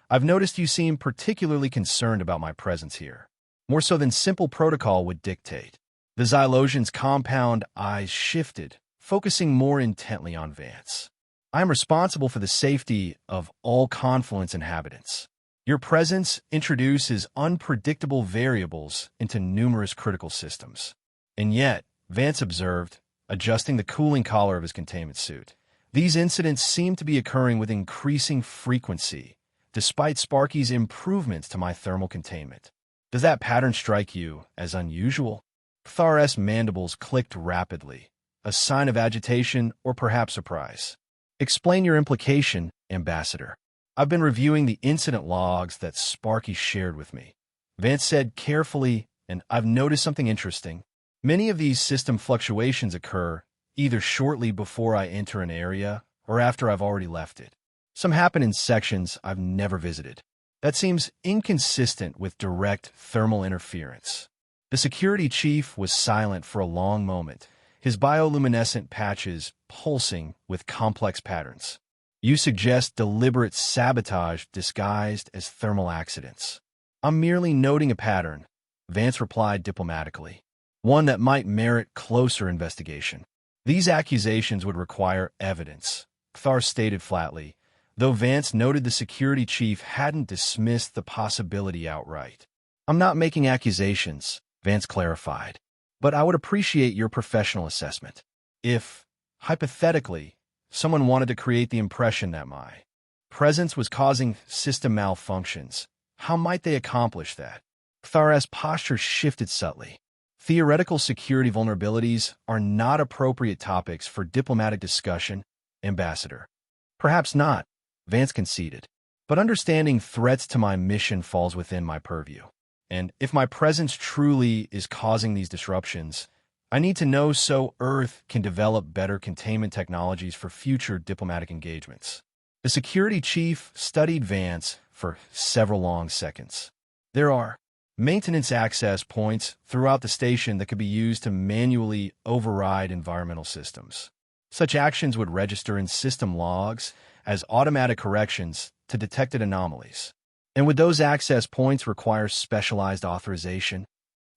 I've noticed you seem particularly concerned about my presence here, more so than simple protocol would dictate. The Xylosian's compound eyes shifted, focusing more intently on Vance. I am responsible for the safety of all Confluence inhabitants. Your presence introduces unpredictable variables into numerous critical systems. And yet, Vance observed, adjusting the cooling collar of his containment suit, these incidents seem to be occurring with increasing frequency, despite Sparky's improvements to my thermal containment. Does that pattern strike you as unusual? Thar's mandibles clicked rapidly, a sign of agitation or perhaps surprise. Explain your implication, Ambassador. I've been reviewing the incident logs that Sparky shared with me. Vance said carefully, and I've noticed something interesting. Many of these system fluctuations occur either shortly before I enter an area or after I've already left it. Some happen in sections I've never visited. That seems inconsistent with direct thermal interference. The security chief was silent for a long moment, his bioluminescent patches pulsing with complex patterns. You suggest deliberate sabotage disguised as thermal accidents. I'm merely noting a pattern, Vance replied diplomatically, one that might merit closer investigation. These accusations would require evidence, Kthar stated flatly, though Vance noted the security chief hadn't dismissed the possibility outright. I'm not making accusations, Vance clarified, but I would appreciate your professional assessment. If, hypothetically, someone wanted to create the impression that my presence was causing system malfunctions, how might they accomplish that? Thar's posture shifted subtly. Theoretical security vulnerabilities are not appropriate topics for diplomatic discussion, Ambassador. Perhaps not, Vance conceded, but understanding threats to my mission falls within my purview. And if my presence truly is causing these disruptions, I need to know so Earth can develop better containment technologies for future diplomatic engagements. The security chief studied Vance for several long seconds. There are maintenance access points throughout the station that could be used to manually override environmental systems. Such actions would register in system logs as automatic corrections to detected anomalies. And would those access points require specialized authorization?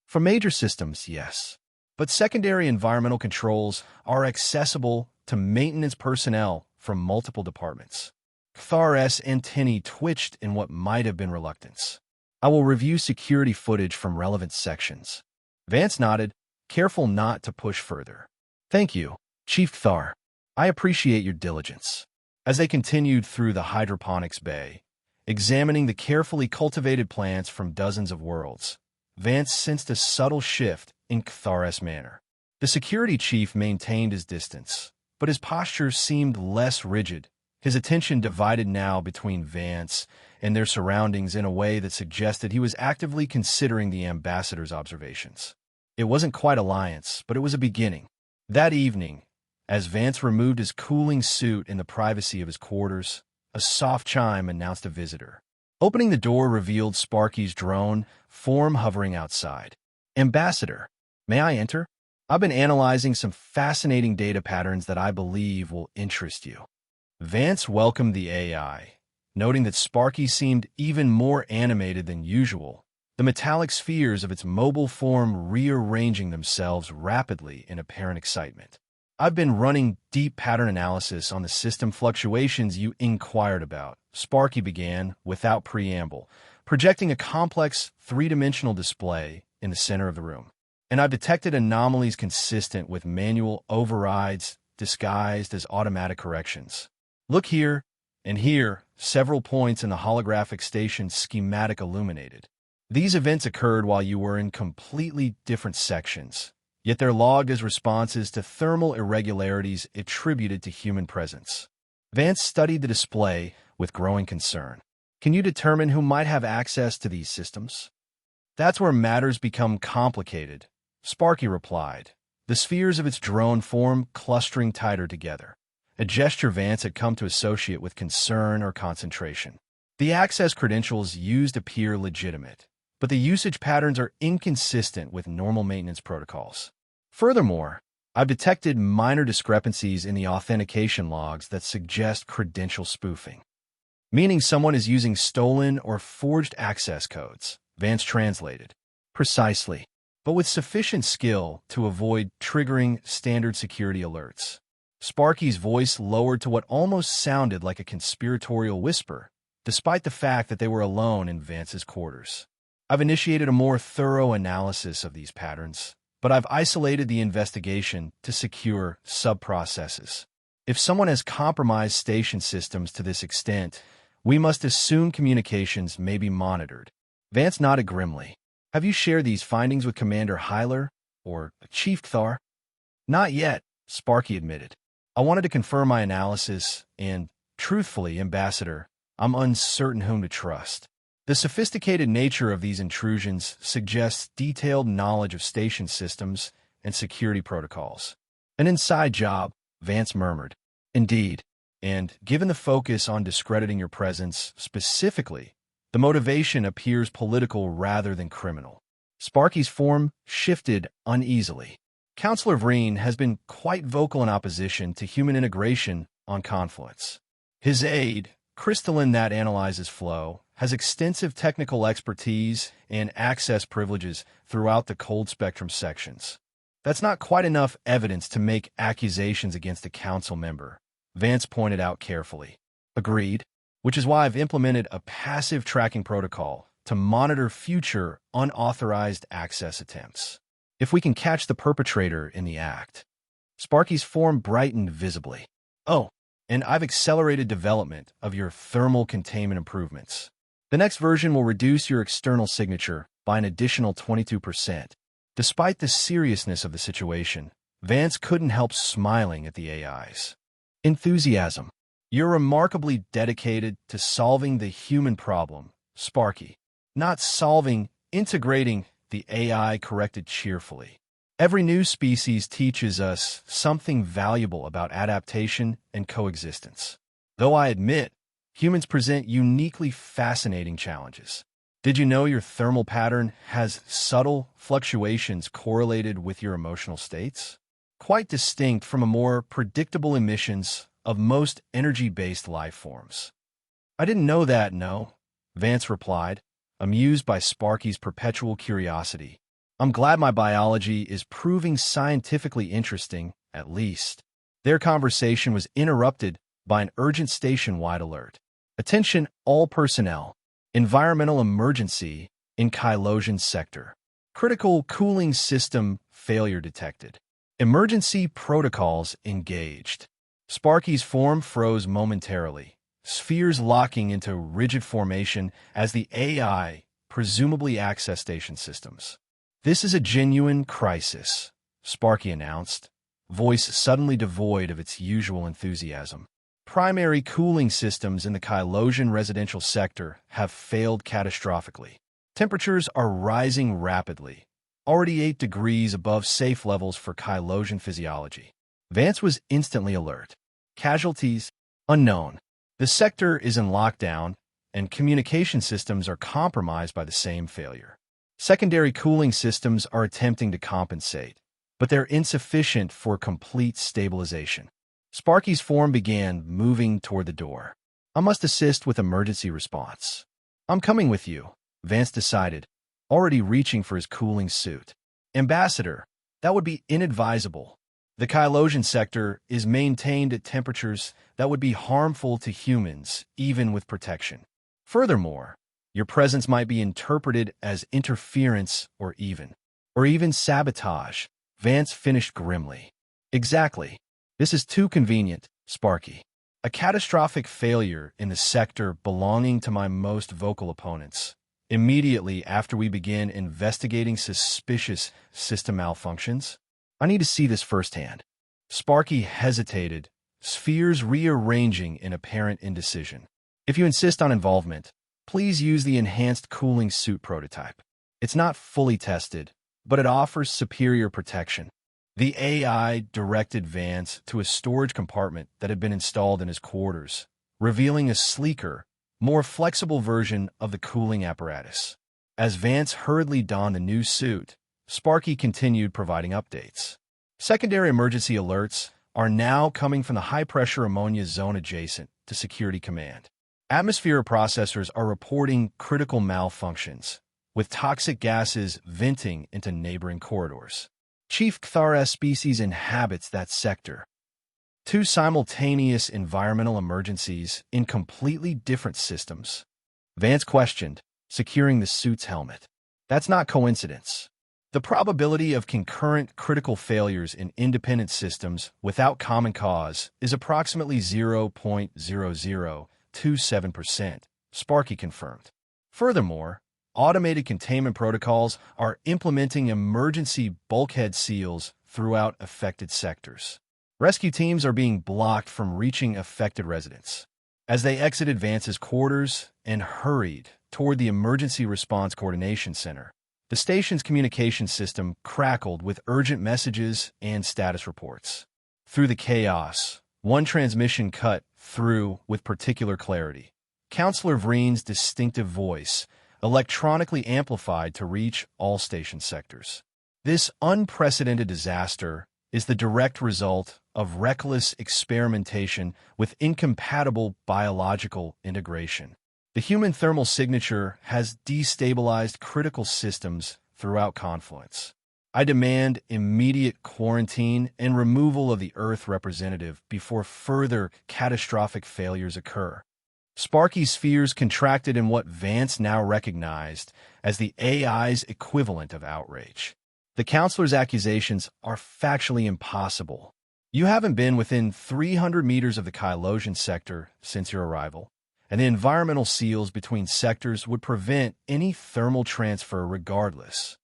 For major systems, yes. But secondary environmental controls are accessible to maintenance personnel from multiple departments. Thar's antennae twitched in what might have been reluctance. I will review security footage from relevant sections. Vance nodded, careful not to push further. Thank you, Chief Thar. I appreciate your diligence. As they continued through the hydroponics bay, examining the carefully cultivated plants from dozens of worlds, Vance sensed a subtle shift in Thar's manner. The security chief maintained his distance, but his posture seemed less rigid, his attention divided now between Vance and their surroundings in a way that suggested he was actively considering the ambassador's observations. It wasn't quite alliance, but it was a beginning. That evening, as Vance removed his cooling suit in the privacy of his quarters, a soft chime announced a visitor. Opening the door revealed Sparky's drone, form hovering outside. Ambassador, may I enter? I've been analyzing some fascinating data patterns that I believe will interest you. Vance welcomed the AI, noting that Sparky seemed even more animated than usual, the metallic spheres of its mobile form rearranging themselves rapidly in apparent excitement. I've been running deep pattern analysis on the system fluctuations you inquired about, Sparky began without preamble, projecting a complex three-dimensional display in the center of the room. And I've detected anomalies consistent with manual overrides disguised as automatic corrections. Look here and here, several points in the holographic station schematic illuminated. These events occurred while you were in completely different sections, yet they're logged as responses to thermal irregularities attributed to human presence. Vance studied the display with growing concern. Can you determine who might have access to these systems? That's where matters become complicated, Sparky replied, the spheres of its drone form clustering tighter together, a gesture Vance had come to associate with concern or concentration. The access credentials used appear legitimate, but the usage patterns are inconsistent with normal maintenance protocols. Furthermore, I've detected minor discrepancies in the authentication logs that suggest credential spoofing, meaning someone is using stolen or forged access codes, Vance translated. Precisely, but with sufficient skill to avoid triggering standard security alerts. Sparky's voice lowered to what almost sounded like a conspiratorial whisper, despite the fact that they were alone in Vance's quarters. I've initiated a more thorough analysis of these patterns, but I've isolated the investigation to secure sub-processes. If someone has compromised station systems to this extent, we must assume communications may be monitored. Vance nodded grimly. Have you shared these findings with Commander Hyler or Chief Thar? Not yet, Sparky admitted. I wanted to confirm my analysis, and, truthfully, Ambassador, I'm uncertain whom to trust. The sophisticated nature of these intrusions suggests detailed knowledge of station systems and security protocols. An inside job, Vance murmured. Indeed, and given the focus on discrediting your presence specifically, the motivation appears political rather than criminal. Sparky's form shifted uneasily. Counselor Vreen has been quite vocal in opposition to human integration on Confluence. His aide, Crystalline that analyzes flow, has extensive technical expertise and access privileges throughout the cold spectrum sections. That's not quite enough evidence to make accusations against a council member, Vance pointed out carefully. Agreed, which is why I've implemented a passive tracking protocol to monitor future unauthorized access attempts. If we can catch the perpetrator in the act. Sparky's form brightened visibly. Oh, and I've accelerated development of your thermal containment improvements. The next version will reduce your external signature by an additional 22%. Despite the seriousness of the situation, Vance couldn't help smiling at the AI's enthusiasm. You're remarkably dedicated to solving the human problem, Sparky. Not solving, integrating, the AI corrected cheerfully. Every new species teaches us something valuable about adaptation and coexistence. Though I admit, humans present uniquely fascinating challenges. Did you know your thermal pattern has subtle fluctuations correlated with your emotional states? Quite distinct from a more predictable emissions of most energy-based life forms. I didn't know that, no, Vance replied, amused by Sparky's perpetual curiosity. I'm glad my biology is proving scientifically interesting, at least. Their conversation was interrupted by an urgent station-wide alert. Attention all personnel. Environmental emergency in Kylosian sector. Critical cooling system failure detected. Emergency protocols engaged. Sparky's form froze momentarily, spheres locking into rigid formation as the AI presumably accessed station systems. This is a genuine crisis, Sparky announced, voice suddenly devoid of its usual enthusiasm. Primary cooling systems in the Kylosian residential sector have failed catastrophically. Temperatures are rising rapidly, already 8 degrees above safe levels for Kylosian physiology. Vance was instantly alert. Casualties? Unknown. The sector is in lockdown, and communication systems are compromised by the same failure. Secondary cooling systems are attempting to compensate, but they're insufficient for complete stabilization. Sparky's form began moving toward the door. I must assist with emergency response. I'm coming with you, Vance decided, already reaching for his cooling suit. Ambassador, that would be inadvisable. The Kylosian sector is maintained at temperatures that would be harmful to humans, even with protection. Furthermore, your presence might be interpreted as interference or even sabotage, Vance finished grimly. Exactly. This is too convenient, Sparky. A catastrophic failure in the sector belonging to my most vocal opponents. Immediately after we begin investigating suspicious system malfunctions? I need to see this firsthand. Sparky hesitated, spheres rearranging in apparent indecision. If you insist on involvement, please use the enhanced cooling suit prototype. It's not fully tested, but it offers superior protection. The AI directed Vance to a storage compartment that had been installed in his quarters, revealing a sleeker, more flexible version of the cooling apparatus. As Vance hurriedly donned the new suit, Sparky continued providing updates. Secondary emergency alerts are now coming from the high-pressure ammonia zone adjacent to Security Command. Atmosphere processors are reporting critical malfunctions, with toxic gases venting into neighboring corridors. Chief Cthar species inhabits that sector. Two simultaneous environmental emergencies in completely different systems. Vance questioned, securing the suit's helmet. That's not coincidence. The probability of concurrent critical failures in independent systems without common cause is approximately 0.0027%, Sparky confirmed. Furthermore, automated containment protocols are implementing emergency bulkhead seals throughout affected sectors. Rescue teams are being blocked from reaching affected residents. As they exited Vance's quarters and hurried toward the Emergency Response Coordination Center, the station's communication system crackled with urgent messages and status reports. Through the chaos, one transmission cut through with particular clarity. Counselor Vreen's distinctive voice, electronically amplified to reach all station sectors. This unprecedented disaster is the direct result of reckless experimentation with incompatible biological integration. The human thermal signature has destabilized critical systems throughout Confluence. I demand immediate quarantine and removal of the Earth representative before further catastrophic failures occur. Sparky's fears contracted in what Vance now recognized as the AI's equivalent of outrage. The counselor's accusations are factually impossible. You haven't been within 300 meters of the Kylosian sector since your arrival, and the environmental seals between sectors would prevent any thermal transfer regardless.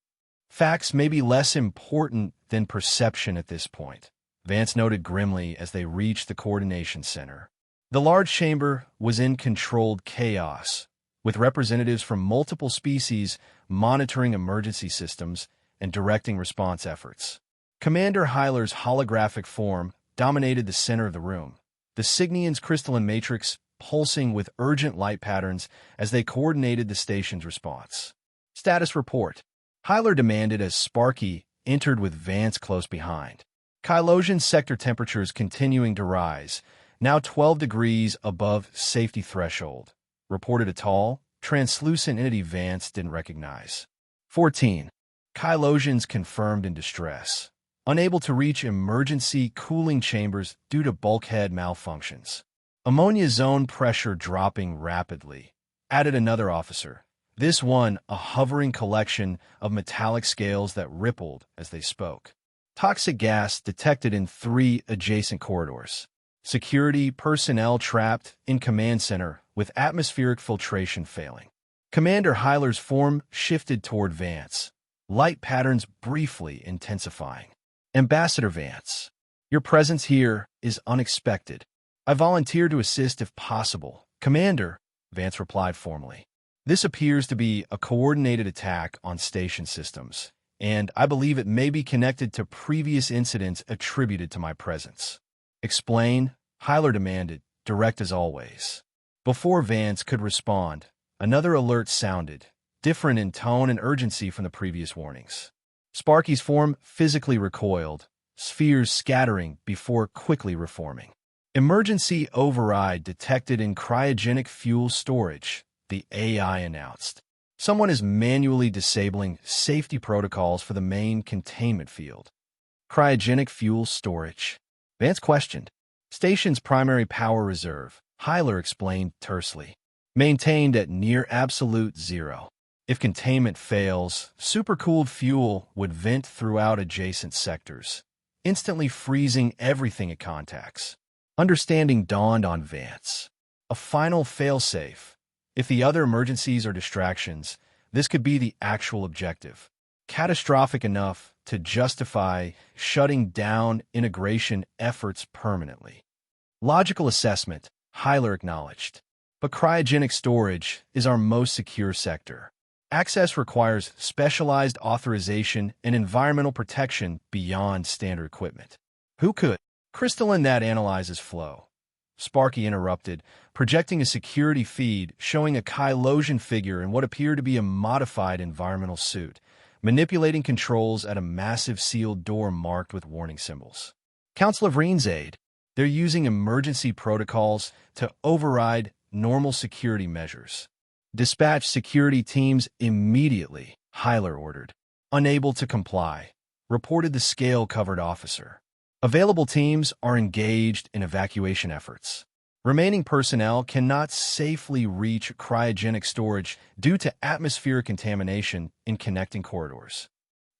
Facts may be less important than perception at this point, Vance noted grimly as they reached the coordination center. The large chamber was in controlled chaos, with representatives from multiple species monitoring emergency systems and directing response efforts. Commander Hyler's holographic form dominated the center of the room, the Signian's crystalline matrix pulsing with urgent light patterns as they coordinated the station's response. Status report, Hyler demanded as Sparky entered with Vance close behind. Kylosian sector temperatures continuing to rise, now 12 degrees above safety threshold, reported a tall, translucent entity Vance didn't recognize. 14. Kylosians confirmed in distress, unable to reach emergency cooling chambers due to bulkhead malfunctions. Ammonia zone pressure dropping rapidly, added another officer, this one a hovering collection of metallic scales that rippled as they spoke. Toxic gas detected in 3 adjacent corridors. Security personnel trapped in command center with atmospheric filtration failing. Commander Hyler's form shifted toward Vance, light patterns briefly intensifying. Ambassador Vance, your presence here is unexpected. I volunteer to assist if possible. Commander, Vance replied formally. This appears to be a coordinated attack on station systems, and I believe it may be connected to previous incidents attributed to my presence. Explain, Hyler demanded, direct as always. Before Vance could respond, another alert sounded, different in tone and urgency from the previous warnings. Sparky's form physically recoiled, spheres scattering before quickly reforming. Emergency override detected in cryogenic fuel storage, the AI announced. Someone is manually disabling safety protocols for the main containment field. Cryogenic fuel storage. Vance questioned. Station's primary power reserve, Hyler explained tersely, maintained at near absolute zero. If containment fails, supercooled fuel would vent throughout adjacent sectors, instantly freezing everything it contacts. Understanding dawned on Vance. A final failsafe. If the other emergencies are distractions, this could be the actual objective. Catastrophic enough to justify shutting down integration efforts permanently. Logical assessment, Hyler acknowledged. But cryogenic storage is our most secure sector. Access requires specialized authorization and environmental protection beyond standard equipment. Who could? Crystalline that analyzes flow. Sparky interrupted, projecting a security feed showing a Kylosian figure in what appeared to be a modified environmental suit, manipulating controls at a massive sealed door marked with warning symbols. Council of Reen's aid. They're using emergency protocols to override normal security measures. Dispatch security teams immediately, Hyler ordered. Unable to comply, reported the scale-covered officer. Available teams are engaged in evacuation efforts. Remaining personnel cannot safely reach cryogenic storage due to atmospheric contamination in connecting corridors.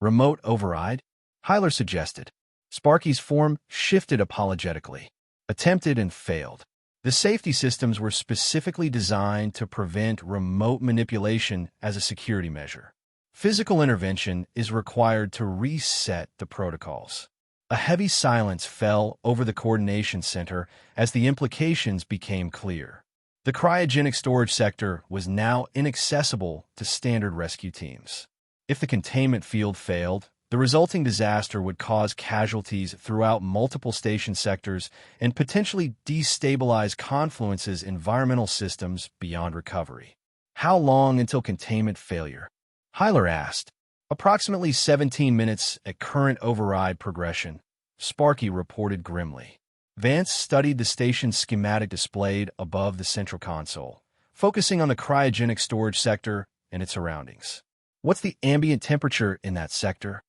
Remote override? Hyler suggested. Sparky's form shifted apologetically. Attempted and failed. The safety systems were specifically designed to prevent remote manipulation as a security measure. Physical intervention is required to reset the protocols. A heavy silence fell over the coordination center as the implications became clear. The cryogenic storage sector was now inaccessible to standard rescue teams. If the containment field failed, the resulting disaster would cause casualties throughout multiple station sectors and potentially destabilize Confluence's environmental systems beyond recovery. How long until containment failure? Hyler asked. Approximately 17 minutes at current override progression, Sparky reported grimly. Vance studied the station's schematic displayed above the central console, focusing on the cryogenic storage sector and its surroundings. What's the ambient temperature in that sector?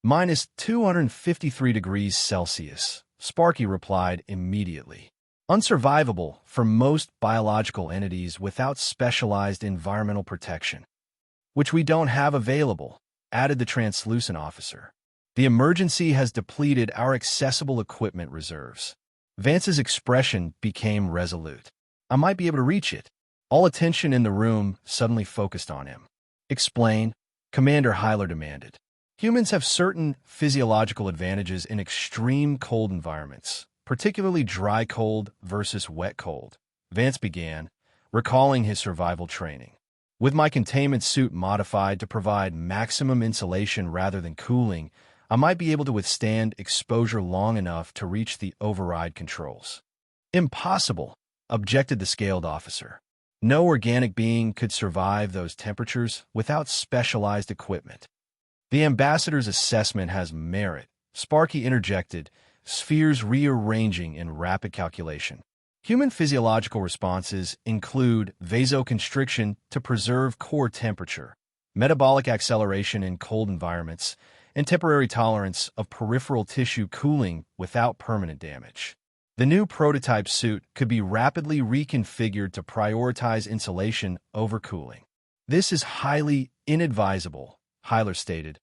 Minus 253 degrees Celsius, Sparky replied immediately. Unsurvivable for most biological entities without specialized environmental protection. Which we don't have available, added the translucent officer. The emergency has depleted our accessible equipment reserves. Vance's expression became resolute. I might be able to reach it. All attention in the room suddenly focused on him. Explain, Commander Hyler demanded. Humans have certain physiological advantages in extreme cold environments, particularly dry cold versus wet cold. Vance began, recalling his survival training. With my containment suit modified to provide maximum insulation rather than cooling, I might be able to withstand exposure long enough to reach the override controls. Impossible, objected the scaled officer. No organic being could survive those temperatures without specialized equipment. The ambassador's assessment has merit, Sparky interjected, spheres rearranging in rapid calculation. Human physiological responses include vasoconstriction to preserve core temperature, metabolic acceleration in cold environments, and temporary tolerance of peripheral tissue cooling without permanent damage. The new prototype suit could be rapidly reconfigured to prioritize insulation over cooling. This is highly inadvisable, Hyler stated,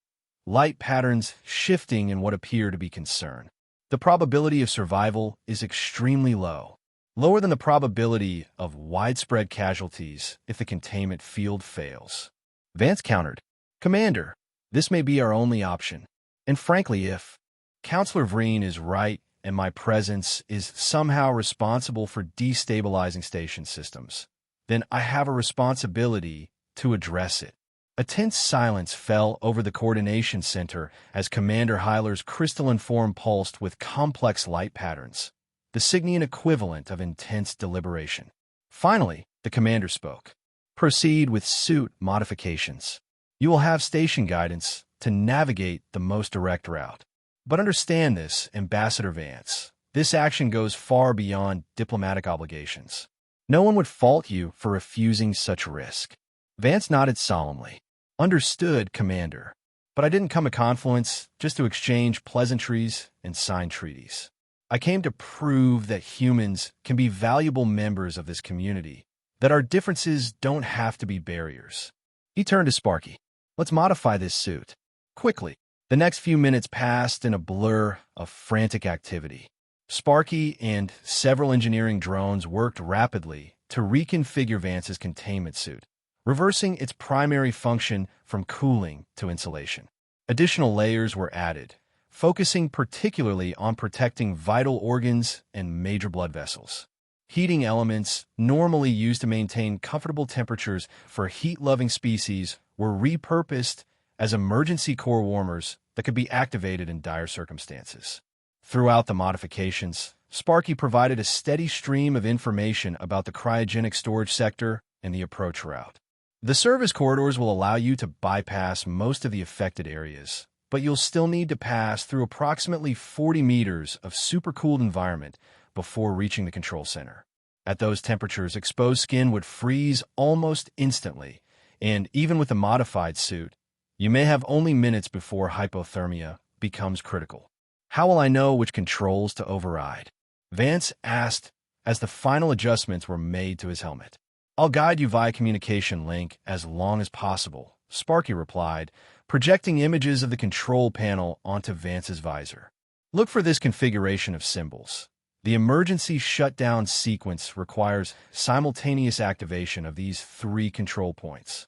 light patterns shifting in what appear to be concern. The probability of survival is extremely low, lower than the probability of widespread casualties if the containment field fails. Vance countered, Commander, this may be our only option. And frankly, if Counselor Vreen is right and my presence is somehow responsible for destabilizing station systems, then I have a responsibility to address it. A tense silence fell over the coordination center as Commander Hyler's crystalline form pulsed with complex light patterns, the Signian equivalent of intense deliberation. Finally, the commander spoke. Proceed with suit modifications. You will have station guidance to navigate the most direct route. But understand this, Ambassador Vance. This action goes far beyond diplomatic obligations. No one would fault you for refusing such risk. Vance nodded solemnly. Understood, Commander. But I didn't come to Confluence just to exchange pleasantries and sign treaties. I came to prove that humans can be valuable members of this community, that our differences don't have to be barriers. He turned to Sparky. Let's modify this suit. Quickly. The next few minutes passed in a blur of frantic activity. Sparky and several engineering drones worked rapidly to reconfigure Vance's containment suit, reversing its primary function from cooling to insulation. Additional layers were added, focusing particularly on protecting vital organs and major blood vessels. Heating elements, normally used to maintain comfortable temperatures for heat-loving species, were repurposed as emergency core warmers that could be activated in dire circumstances. Throughout the modifications, Sparky provided a steady stream of information about the cryogenic storage sector and the approach route. The service corridors will allow you to bypass most of the affected areas, but you'll still need to pass through approximately 40 meters of supercooled environment before reaching the control center. At those temperatures, exposed skin would freeze almost instantly, and even with a modified suit, you may have only minutes before hypothermia becomes critical. How will I know which controls to override? Vance asked as the final adjustments were made to his helmet. I'll guide you via communication link as long as possible, Sparky replied, projecting images of the control panel onto Vance's visor. Look for this configuration of symbols. The emergency shutdown sequence requires simultaneous activation of these 3 control points.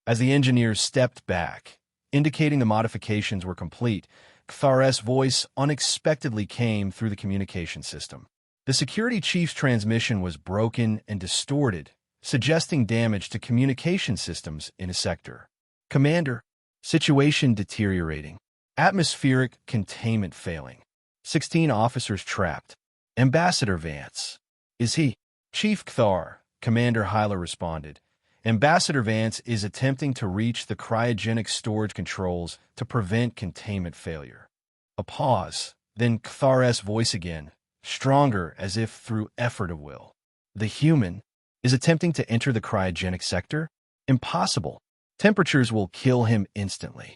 As the engineers stepped back, indicating the modifications were complete, Kthar's voice unexpectedly came through the communication system. The security chief's transmission was broken and distorted, suggesting damage to communication systems in his sector. Commander, situation deteriorating. Atmospheric containment failing. 16 officers trapped. Ambassador Vance. Is he? Chief Kthar, Commander Hyler responded. Ambassador Vance is attempting to reach the cryogenic storage controls to prevent containment failure. A pause, then Kthar's voice again, stronger as if through effort of will. The human is attempting to enter the cryogenic sector? Impossible. Temperatures will kill him instantly.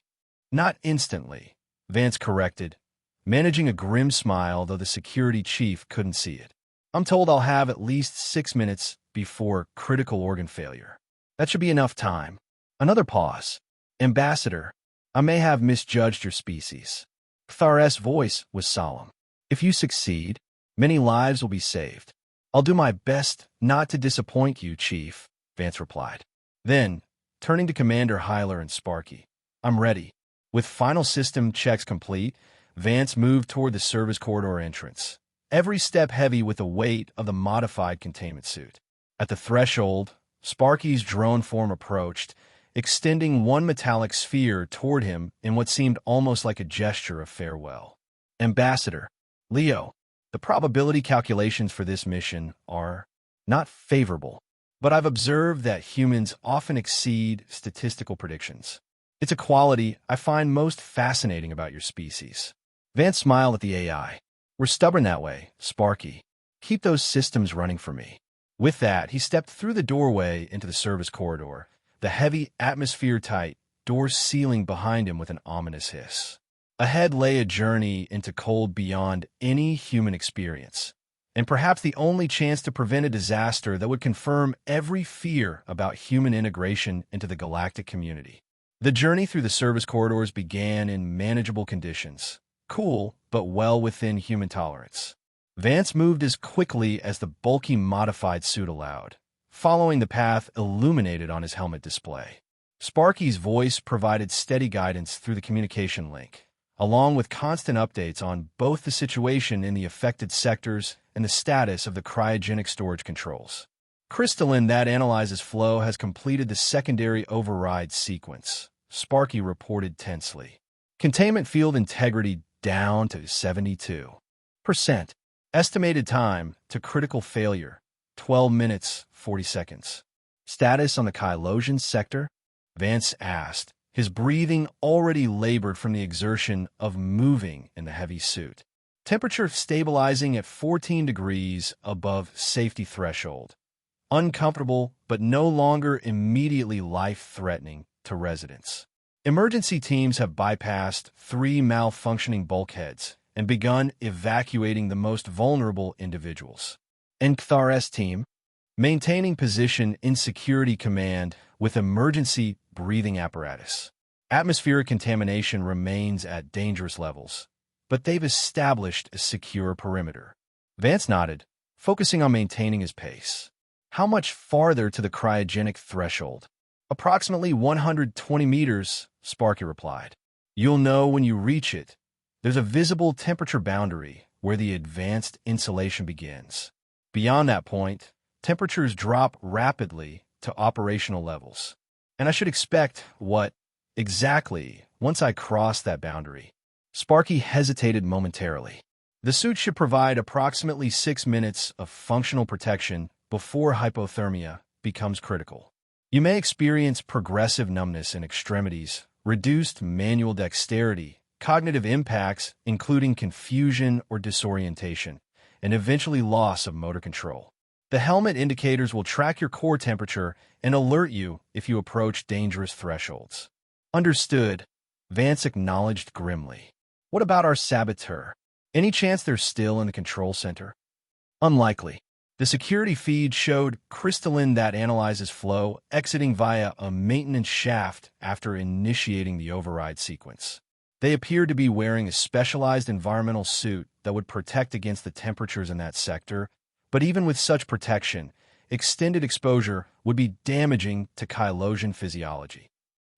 Not instantly, Vance corrected, managing a grim smile though the security chief couldn't see it. I'm told I'll have at least 6 minutes before critical organ failure. That should be enough time. Another pause. Ambassador, I may have misjudged your species. Kthar's voice was solemn. If you succeed, many lives will be saved. I'll do my best not to disappoint you, Chief, Vance replied. Then, turning to Commander Hyler and Sparky, I'm ready. With final system checks complete, Vance moved toward the service corridor entrance, every step heavy with the weight of the modified containment suit. At the threshold, Sparky's drone form approached, extending one metallic sphere toward him in what seemed almost like a gesture of farewell. Ambassador, Leo, the probability calculations for this mission are not favorable, but I've observed that humans often exceed statistical predictions. It's a quality I find most fascinating about your species. Vance smiled at the AI. We're stubborn that way, Sparky. Keep those systems running for me. With that, he stepped through the doorway into the service corridor, the heavy atmosphere-tight doors sealing behind him with an ominous hiss. Ahead lay a journey into cold beyond any human experience, and perhaps the only chance to prevent a disaster that would confirm every fear about human integration into the galactic community. The journey through the service corridors began in manageable conditions, cool but well within human tolerance. Vance moved as quickly as the bulky modified suit allowed, following the path illuminated on his helmet display. Sparky's voice provided steady guidance through the communication link, along with constant updates on both the situation in the affected sectors and the status of the cryogenic storage controls. Crystalline that analyzes flow has completed the secondary override sequence, Sparky reported tensely. Containment field integrity down to 72%. Estimated time to critical failure, 12 minutes, 40 seconds. Status on the Kylosian sector? Vance asked, his breathing already labored from the exertion of moving in the heavy suit. Temperature stabilizing at 14 degrees above safety threshold. Uncomfortable, but no longer immediately life-threatening to residents. Emergency teams have bypassed 3 malfunctioning bulkheads and begun evacuating the most vulnerable individuals. NCTHRS team, maintaining position in security command with emergency breathing apparatus. Atmospheric contamination remains at dangerous levels, but they've established a secure perimeter. Vance nodded, focusing on maintaining his pace. How much farther to the cryogenic threshold? Approximately 120 meters, Sparky replied. You'll know when you reach it. There's a visible temperature boundary where the advanced insulation begins. Beyond that point, temperatures drop rapidly to operational levels. And I should expect what exactly once I cross that boundary. Sparky hesitated momentarily. The suit should provide approximately 6 minutes of functional protection before hypothermia becomes critical. You may experience progressive numbness in extremities, reduced manual dexterity, cognitive impacts including confusion or disorientation, and eventually loss of motor control. The helmet indicators will track your core temperature and alert you if you approach dangerous thresholds. Understood, Vance acknowledged grimly. What about our saboteur? Any chance they're still in the control center? Unlikely. The security feed showed crystalline that analyzes flow exiting via a maintenance shaft after initiating the override sequence. They appeared to be wearing a specialized environmental suit that would protect against the temperatures in that sector, but even with such protection, extended exposure would be damaging to Kylosian physiology.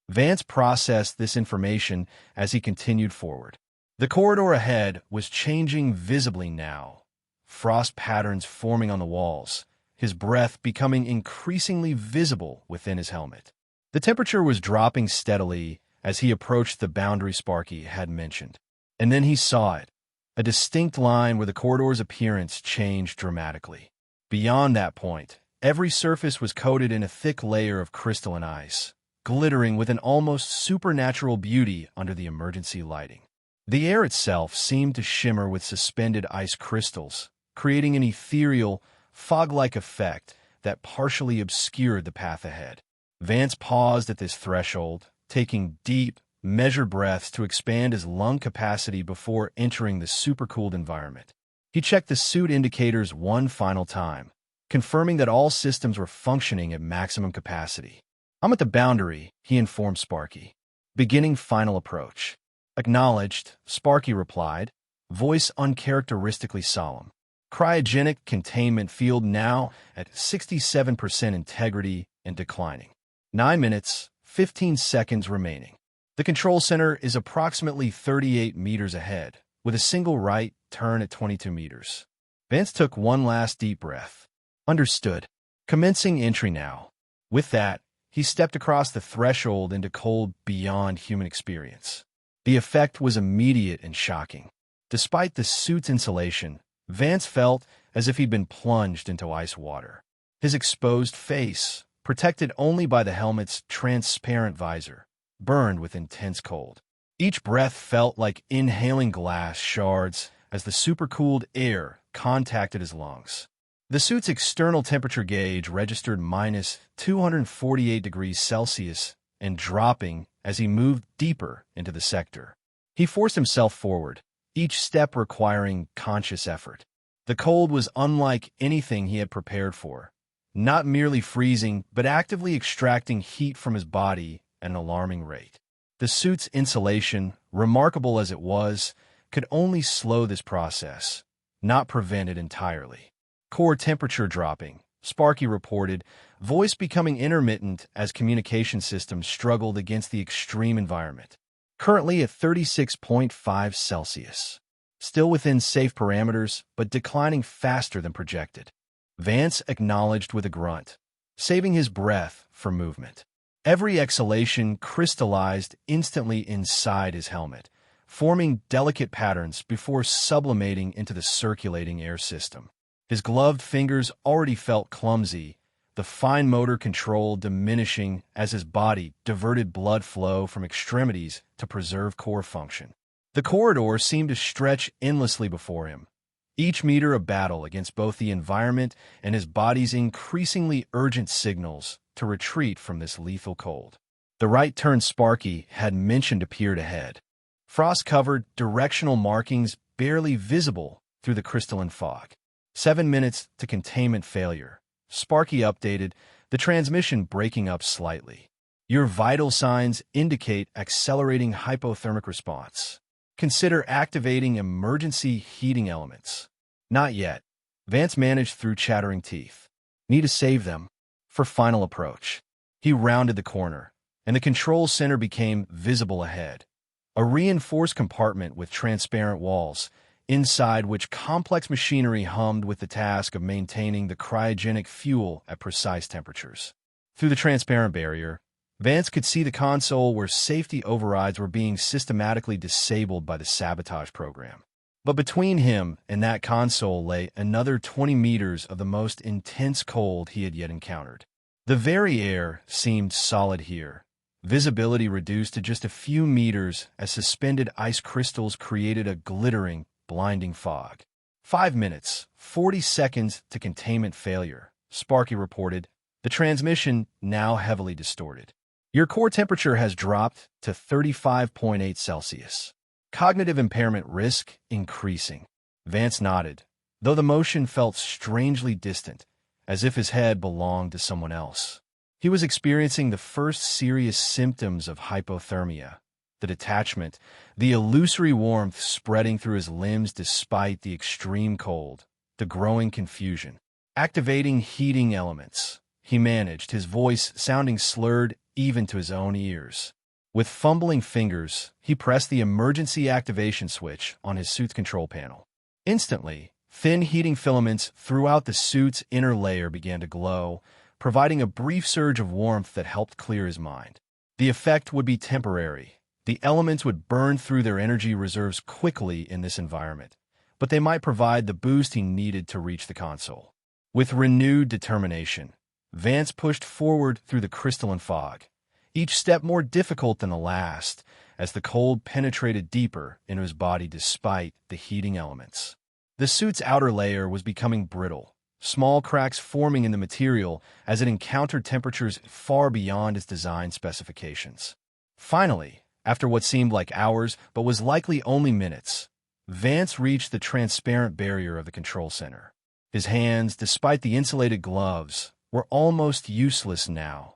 Vance processed this information as he continued forward. The corridor ahead was changing visibly now. Frost patterns forming on the walls, his breath becoming increasingly visible within his helmet. The temperature was dropping steadily as he approached the boundary Sparky had mentioned. And then he saw it, a distinct line where the corridor's appearance changed dramatically. Beyond that point, every surface was coated in a thick layer of crystalline ice, glittering with an almost supernatural beauty under the emergency lighting. The air itself seemed to shimmer with suspended ice crystals, creating an ethereal, fog-like effect that partially obscured the path ahead. Vance paused at this threshold, taking deep, measured breaths to expand his lung capacity before entering the supercooled environment. He checked the suit indicators one final time, confirming that all systems were functioning at maximum capacity. I'm at the boundary, he informed Sparky. Beginning final approach. Acknowledged, Sparky replied, voice uncharacteristically solemn. Cryogenic containment field now at 67% integrity and declining. 9 minutes, 15 seconds remaining. The control center is approximately 38 meters ahead, with a single right turn at 22 meters. Vance took one last deep breath. Understood. Commencing entry now. With that, he stepped across the threshold into cold beyond human experience. The effect was immediate and shocking. Despite the suit's insulation, Vance felt as if he'd been plunged into ice water. His exposed face, protected only by the helmet's transparent visor, burned with intense cold. Each breath felt like inhaling glass shards as the supercooled air contacted his lungs. The suit's external temperature gauge registered minus 248 degrees Celsius and dropping as he moved deeper into the sector. He forced himself forward, each step requiring conscious effort. The cold was unlike anything he had prepared for, not merely freezing, but actively extracting heat from his body at an alarming rate. The suit's insulation, remarkable as it was, could only slow this process, not prevent it entirely. Core temperature dropping, Sparky reported, voice becoming intermittent as communication systems struggled against the extreme environment. Currently at 36.5 Celsius. Still within safe parameters, but declining faster than projected. Vance acknowledged with a grunt, saving his breath for movement. Every exhalation crystallized instantly inside his helmet, forming delicate patterns before sublimating into the circulating air system. His gloved fingers already felt clumsy, the fine motor control diminishing as his body diverted blood flow from extremities to preserve core function. The corridor seemed to stretch endlessly before him, each meter a battle against both the environment and his body's increasingly urgent signals to retreat from this lethal cold. The right turn Sparky had mentioned appeared ahead, frost-covered directional markings barely visible through the crystalline fog. 7 minutes to containment failure. Sparky updated, the transmission breaking up slightly. Your vital signs indicate accelerating hypothermic response. Consider activating emergency heating elements. Not yet. Vance managed through chattering teeth. Need to save them for final approach. He rounded the corner, and the control center became visible ahead. A reinforced compartment with transparent walls, inside which complex machinery hummed with the task of maintaining the cryogenic fuel at precise temperatures. Through the transparent barrier, Vance could see the console where safety overrides were being systematically disabled by the sabotage program. But between him and that console lay another 20 meters of the most intense cold he had yet encountered. The very air seemed solid here, visibility reduced to just a few meters as suspended ice crystals created a glittering, blinding fog. 5 minutes, 40 seconds to containment failure, Sparky reported, the transmission now heavily distorted. Your core temperature has dropped to 35.8 Celsius. Cognitive impairment risk increasing. Vance nodded, though the motion felt strangely distant, as if his head belonged to someone else. He was experiencing the first serious symptoms of hypothermia, the detachment, the illusory warmth spreading through his limbs despite the extreme cold, the growing confusion. Activating heating elements, he managed, his voice sounding slurred even to his own ears. With fumbling fingers, he pressed the emergency activation switch on his suit's control panel. Instantly, thin heating filaments throughout the suit's inner layer began to glow, providing a brief surge of warmth that helped clear his mind. The effect would be temporary. The elements would burn through their energy reserves quickly in this environment, but they might provide the boost he needed to reach the console. With renewed determination, Vance pushed forward through the crystalline fog, each step more difficult than the last, as the cold penetrated deeper into his body despite the heating elements. The suit's outer layer was becoming brittle, small cracks forming in the material as it encountered temperatures far beyond its design specifications. Finally, after what seemed like hours but was likely only minutes, Vance reached the transparent barrier of the control center. His hands, despite the insulated gloves, were almost useless now,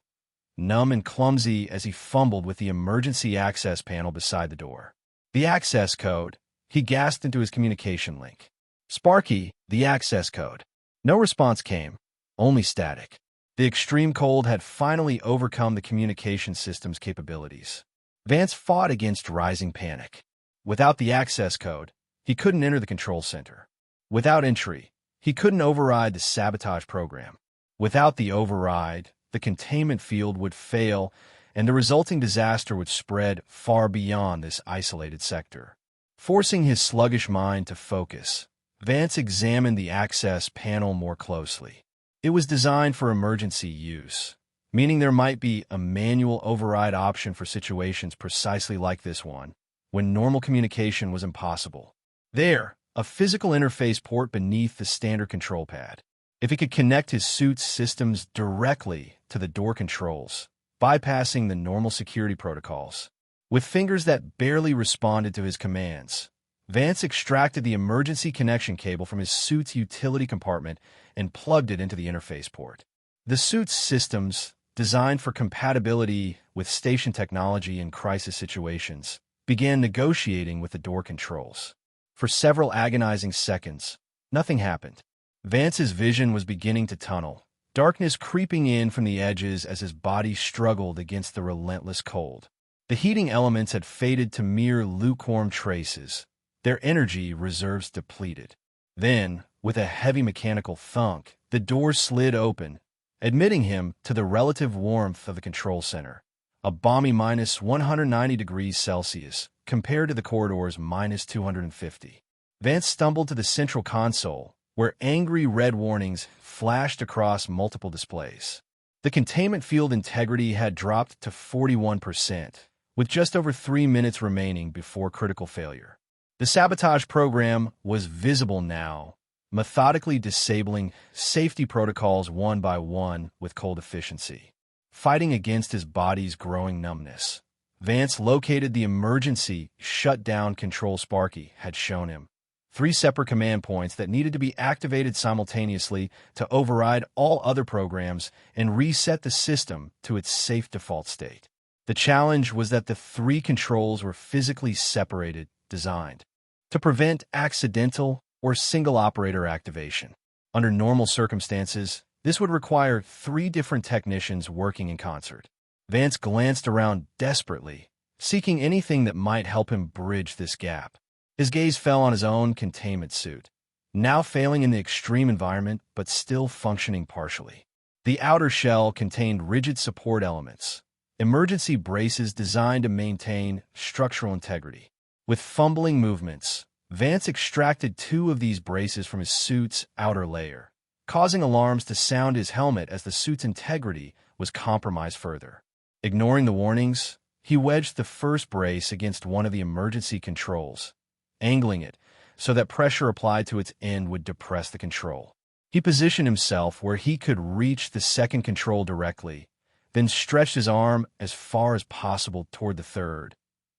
numb and clumsy as he fumbled with the emergency access panel beside the door. The access code, he gasped into his communication link. Sparky, the access code. No response came, only static. The extreme cold had finally overcome the communication system's capabilities. Vance fought against rising panic. Without the access code, he couldn't enter the control center. Without entry, he couldn't override the sabotage program. Without the override, the containment field would fail, and the resulting disaster would spread far beyond this isolated sector. Forcing his sluggish mind to focus, Vance examined the access panel more closely. It was designed for emergency use, meaning there might be a manual override option for situations precisely like this one, when normal communication was impossible. There, a physical interface port beneath the standard control pad. If he could connect his suit's systems directly to the door controls, bypassing the normal security protocols. With fingers that barely responded to his commands, Vance extracted the emergency connection cable from his suit's utility compartment and plugged it into the interface port. The suit's systems, designed for compatibility with station technology in crisis situations, began negotiating with the door controls. For several agonizing seconds, nothing happened. Vance's vision was beginning to tunnel, darkness creeping in from the edges as his body struggled against the relentless cold. The heating elements had faded to mere lukewarm traces, their energy reserves depleted. Then, with a heavy mechanical thunk, the door slid open, admitting him to the relative warmth of the control center, a balmy minus 190 degrees Celsius compared to the corridor's minus 250. Vance stumbled to the central console, where angry red warnings flashed across multiple displays. The containment field integrity had dropped to 41%, with just over 3 minutes remaining before critical failure. The sabotage program was visible now, methodically disabling safety protocols one by one with cold efficiency. Fighting against his body's growing numbness, Vance located the emergency shutdown control Sparky had shown him. 3 separate command points that needed to be activated simultaneously to override all other programs and reset the system to its safe default state. The challenge was that the 3 controls were physically separated, designed to prevent accidental or single-operator activation. Under normal circumstances, this would require 3 different technicians working in concert. Vance glanced around desperately, seeking anything that might help him bridge this gap. His gaze fell on his own containment suit, now failing in the extreme environment but still functioning partially. The outer shell contained rigid support elements, emergency braces designed to maintain structural integrity. With fumbling movements, Vance extracted 2 of these braces from his suit's outer layer, causing alarms to sound his helmet as the suit's integrity was compromised further. Ignoring the warnings, he wedged the first brace against one of the emergency controls, angling it so that pressure applied to its end would depress the control. He positioned himself where he could reach the second control directly, then stretched his arm as far as possible toward the third,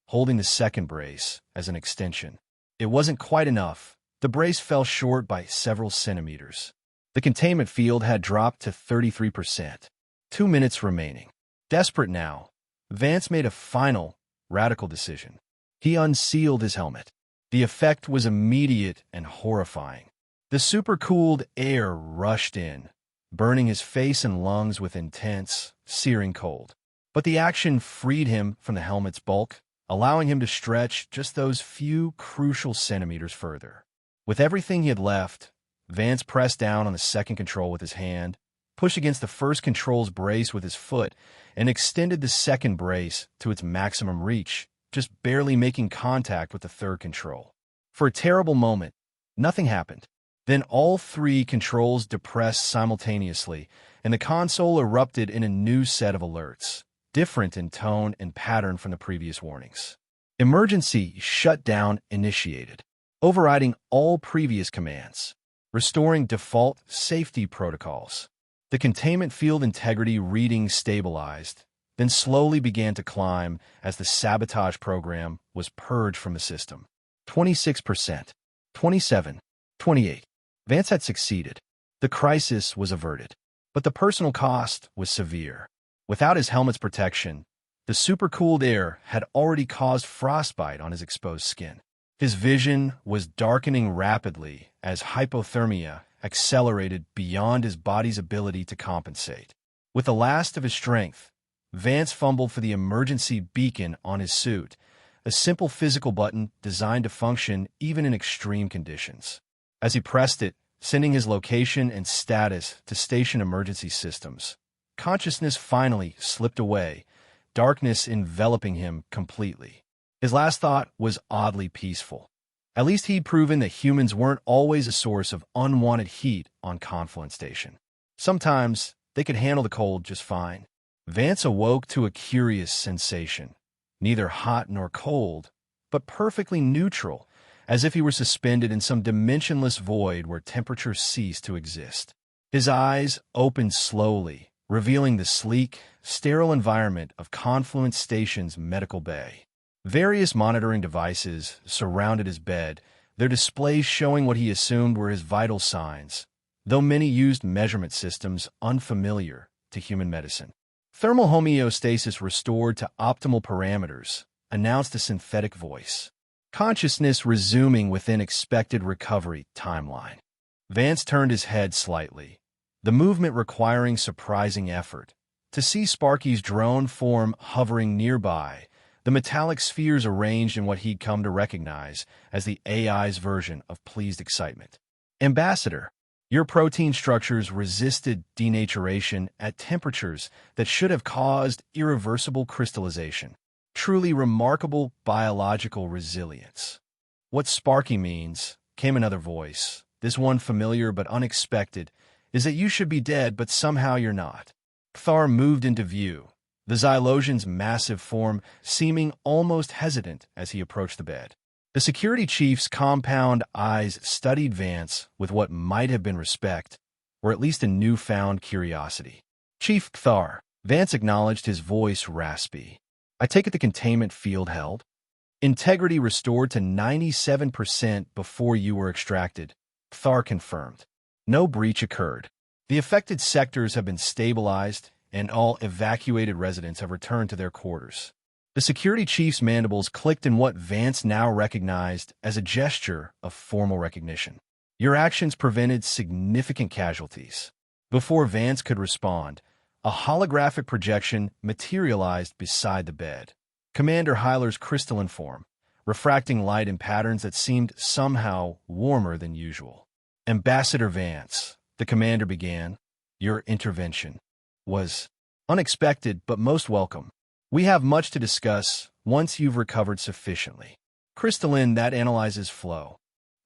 holding the second brace as an extension. It wasn't quite enough. The brace fell short by several centimeters. The containment field had dropped to 33%. 2 minutes remaining. Desperate now, Vance made a final, radical decision. He unsealed his helmet. The effect was immediate and horrifying. The supercooled air rushed in, burning his face and lungs with intense, searing cold. But the action freed him from the helmet's bulk, allowing him to stretch just those few crucial centimeters further. With everything he had left, Vance pressed down on the second control with his hand, pushed against the first control's brace with his foot, and extended the second brace to its maximum reach, just barely making contact with the third control. For a terrible moment, nothing happened. Then all 3 controls depressed simultaneously, and the console erupted in a new set of alerts, different in tone and pattern from the previous warnings. Emergency shutdown initiated, overriding all previous commands, restoring default safety protocols. The containment field integrity reading stabilized, then slowly began to climb as the sabotage program was purged from the system. 26%, 27, 28. Vance had succeeded. The crisis was averted, but the personal cost was severe. Without his helmet's protection, the supercooled air had already caused frostbite on his exposed skin. His vision was darkening rapidly as hypothermia accelerated beyond his body's ability to compensate. With the last of his strength, Vance fumbled for the emergency beacon on his suit, a simple physical button designed to function even in extreme conditions. As he pressed it, sending his location and status to station emergency systems, consciousness finally slipped away, darkness enveloping him completely. His last thought was oddly peaceful. At least he'd proven that humans weren't always a source of unwanted heat on Confluence Station. Sometimes they could handle the cold just fine. Vance awoke to a curious sensation, neither hot nor cold, but perfectly neutral, as if he were suspended in some dimensionless void where temperature ceased to exist. His eyes opened slowly, revealing the sleek, sterile environment of Confluence Station's medical bay. Various monitoring devices surrounded his bed, their displays showing what he assumed were his vital signs, though many used measurement systems unfamiliar to human medicine. Thermal homeostasis restored to optimal parameters, announced a synthetic voice. Consciousness resuming within expected recovery timeline. Vance turned his head slightly, the movement requiring surprising effort. To see Sparky's drone form hovering nearby, the metallic spheres arranged in what he'd come to recognize as the AI's version of pleased excitement. Ambassador, your protein structures resisted denaturation at temperatures that should have caused irreversible crystallization. Truly remarkable biological resilience. What Sparky means, came another voice, this one familiar but unexpected, is that you should be dead, but somehow you're not. Thar moved into view, the Xylosian's massive form seeming almost hesitant as he approached the bed. The security chief's compound eyes studied Vance with what might have been respect, or at least a newfound curiosity. "Chief Thar," Vance acknowledged, his voice raspy. "I take it the containment field held? Integrity restored to 97% before you were extracted," Thar confirmed. "No breach occurred. The affected sectors have been stabilized, and all evacuated residents have returned to their quarters." The security chief's mandibles clicked in what Vance now recognized as a gesture of formal recognition. "Your actions prevented significant casualties." Before Vance could respond, a holographic projection materialized beside the bed. Commander Hyler's crystalline form, refracting light in patterns that seemed somehow warmer than usual. "Ambassador Vance," the commander began, "your intervention was unexpected but most welcome. We have much to discuss once you've recovered sufficiently." "Crystalline that analyzes flow?"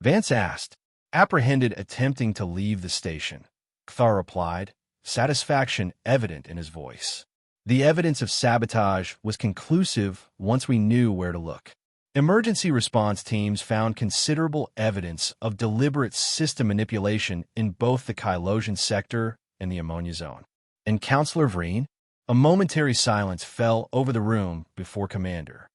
Vance asked, apprehended, attempting to leave the station. Thar replied, satisfaction evident in his voice. "The evidence of sabotage was conclusive once we knew where to look. Emergency response teams found considerable evidence of deliberate system manipulation in both the Kylosian sector and the ammonia zone." "And Counselor Vreen?" A momentary silence fell over the room before Commander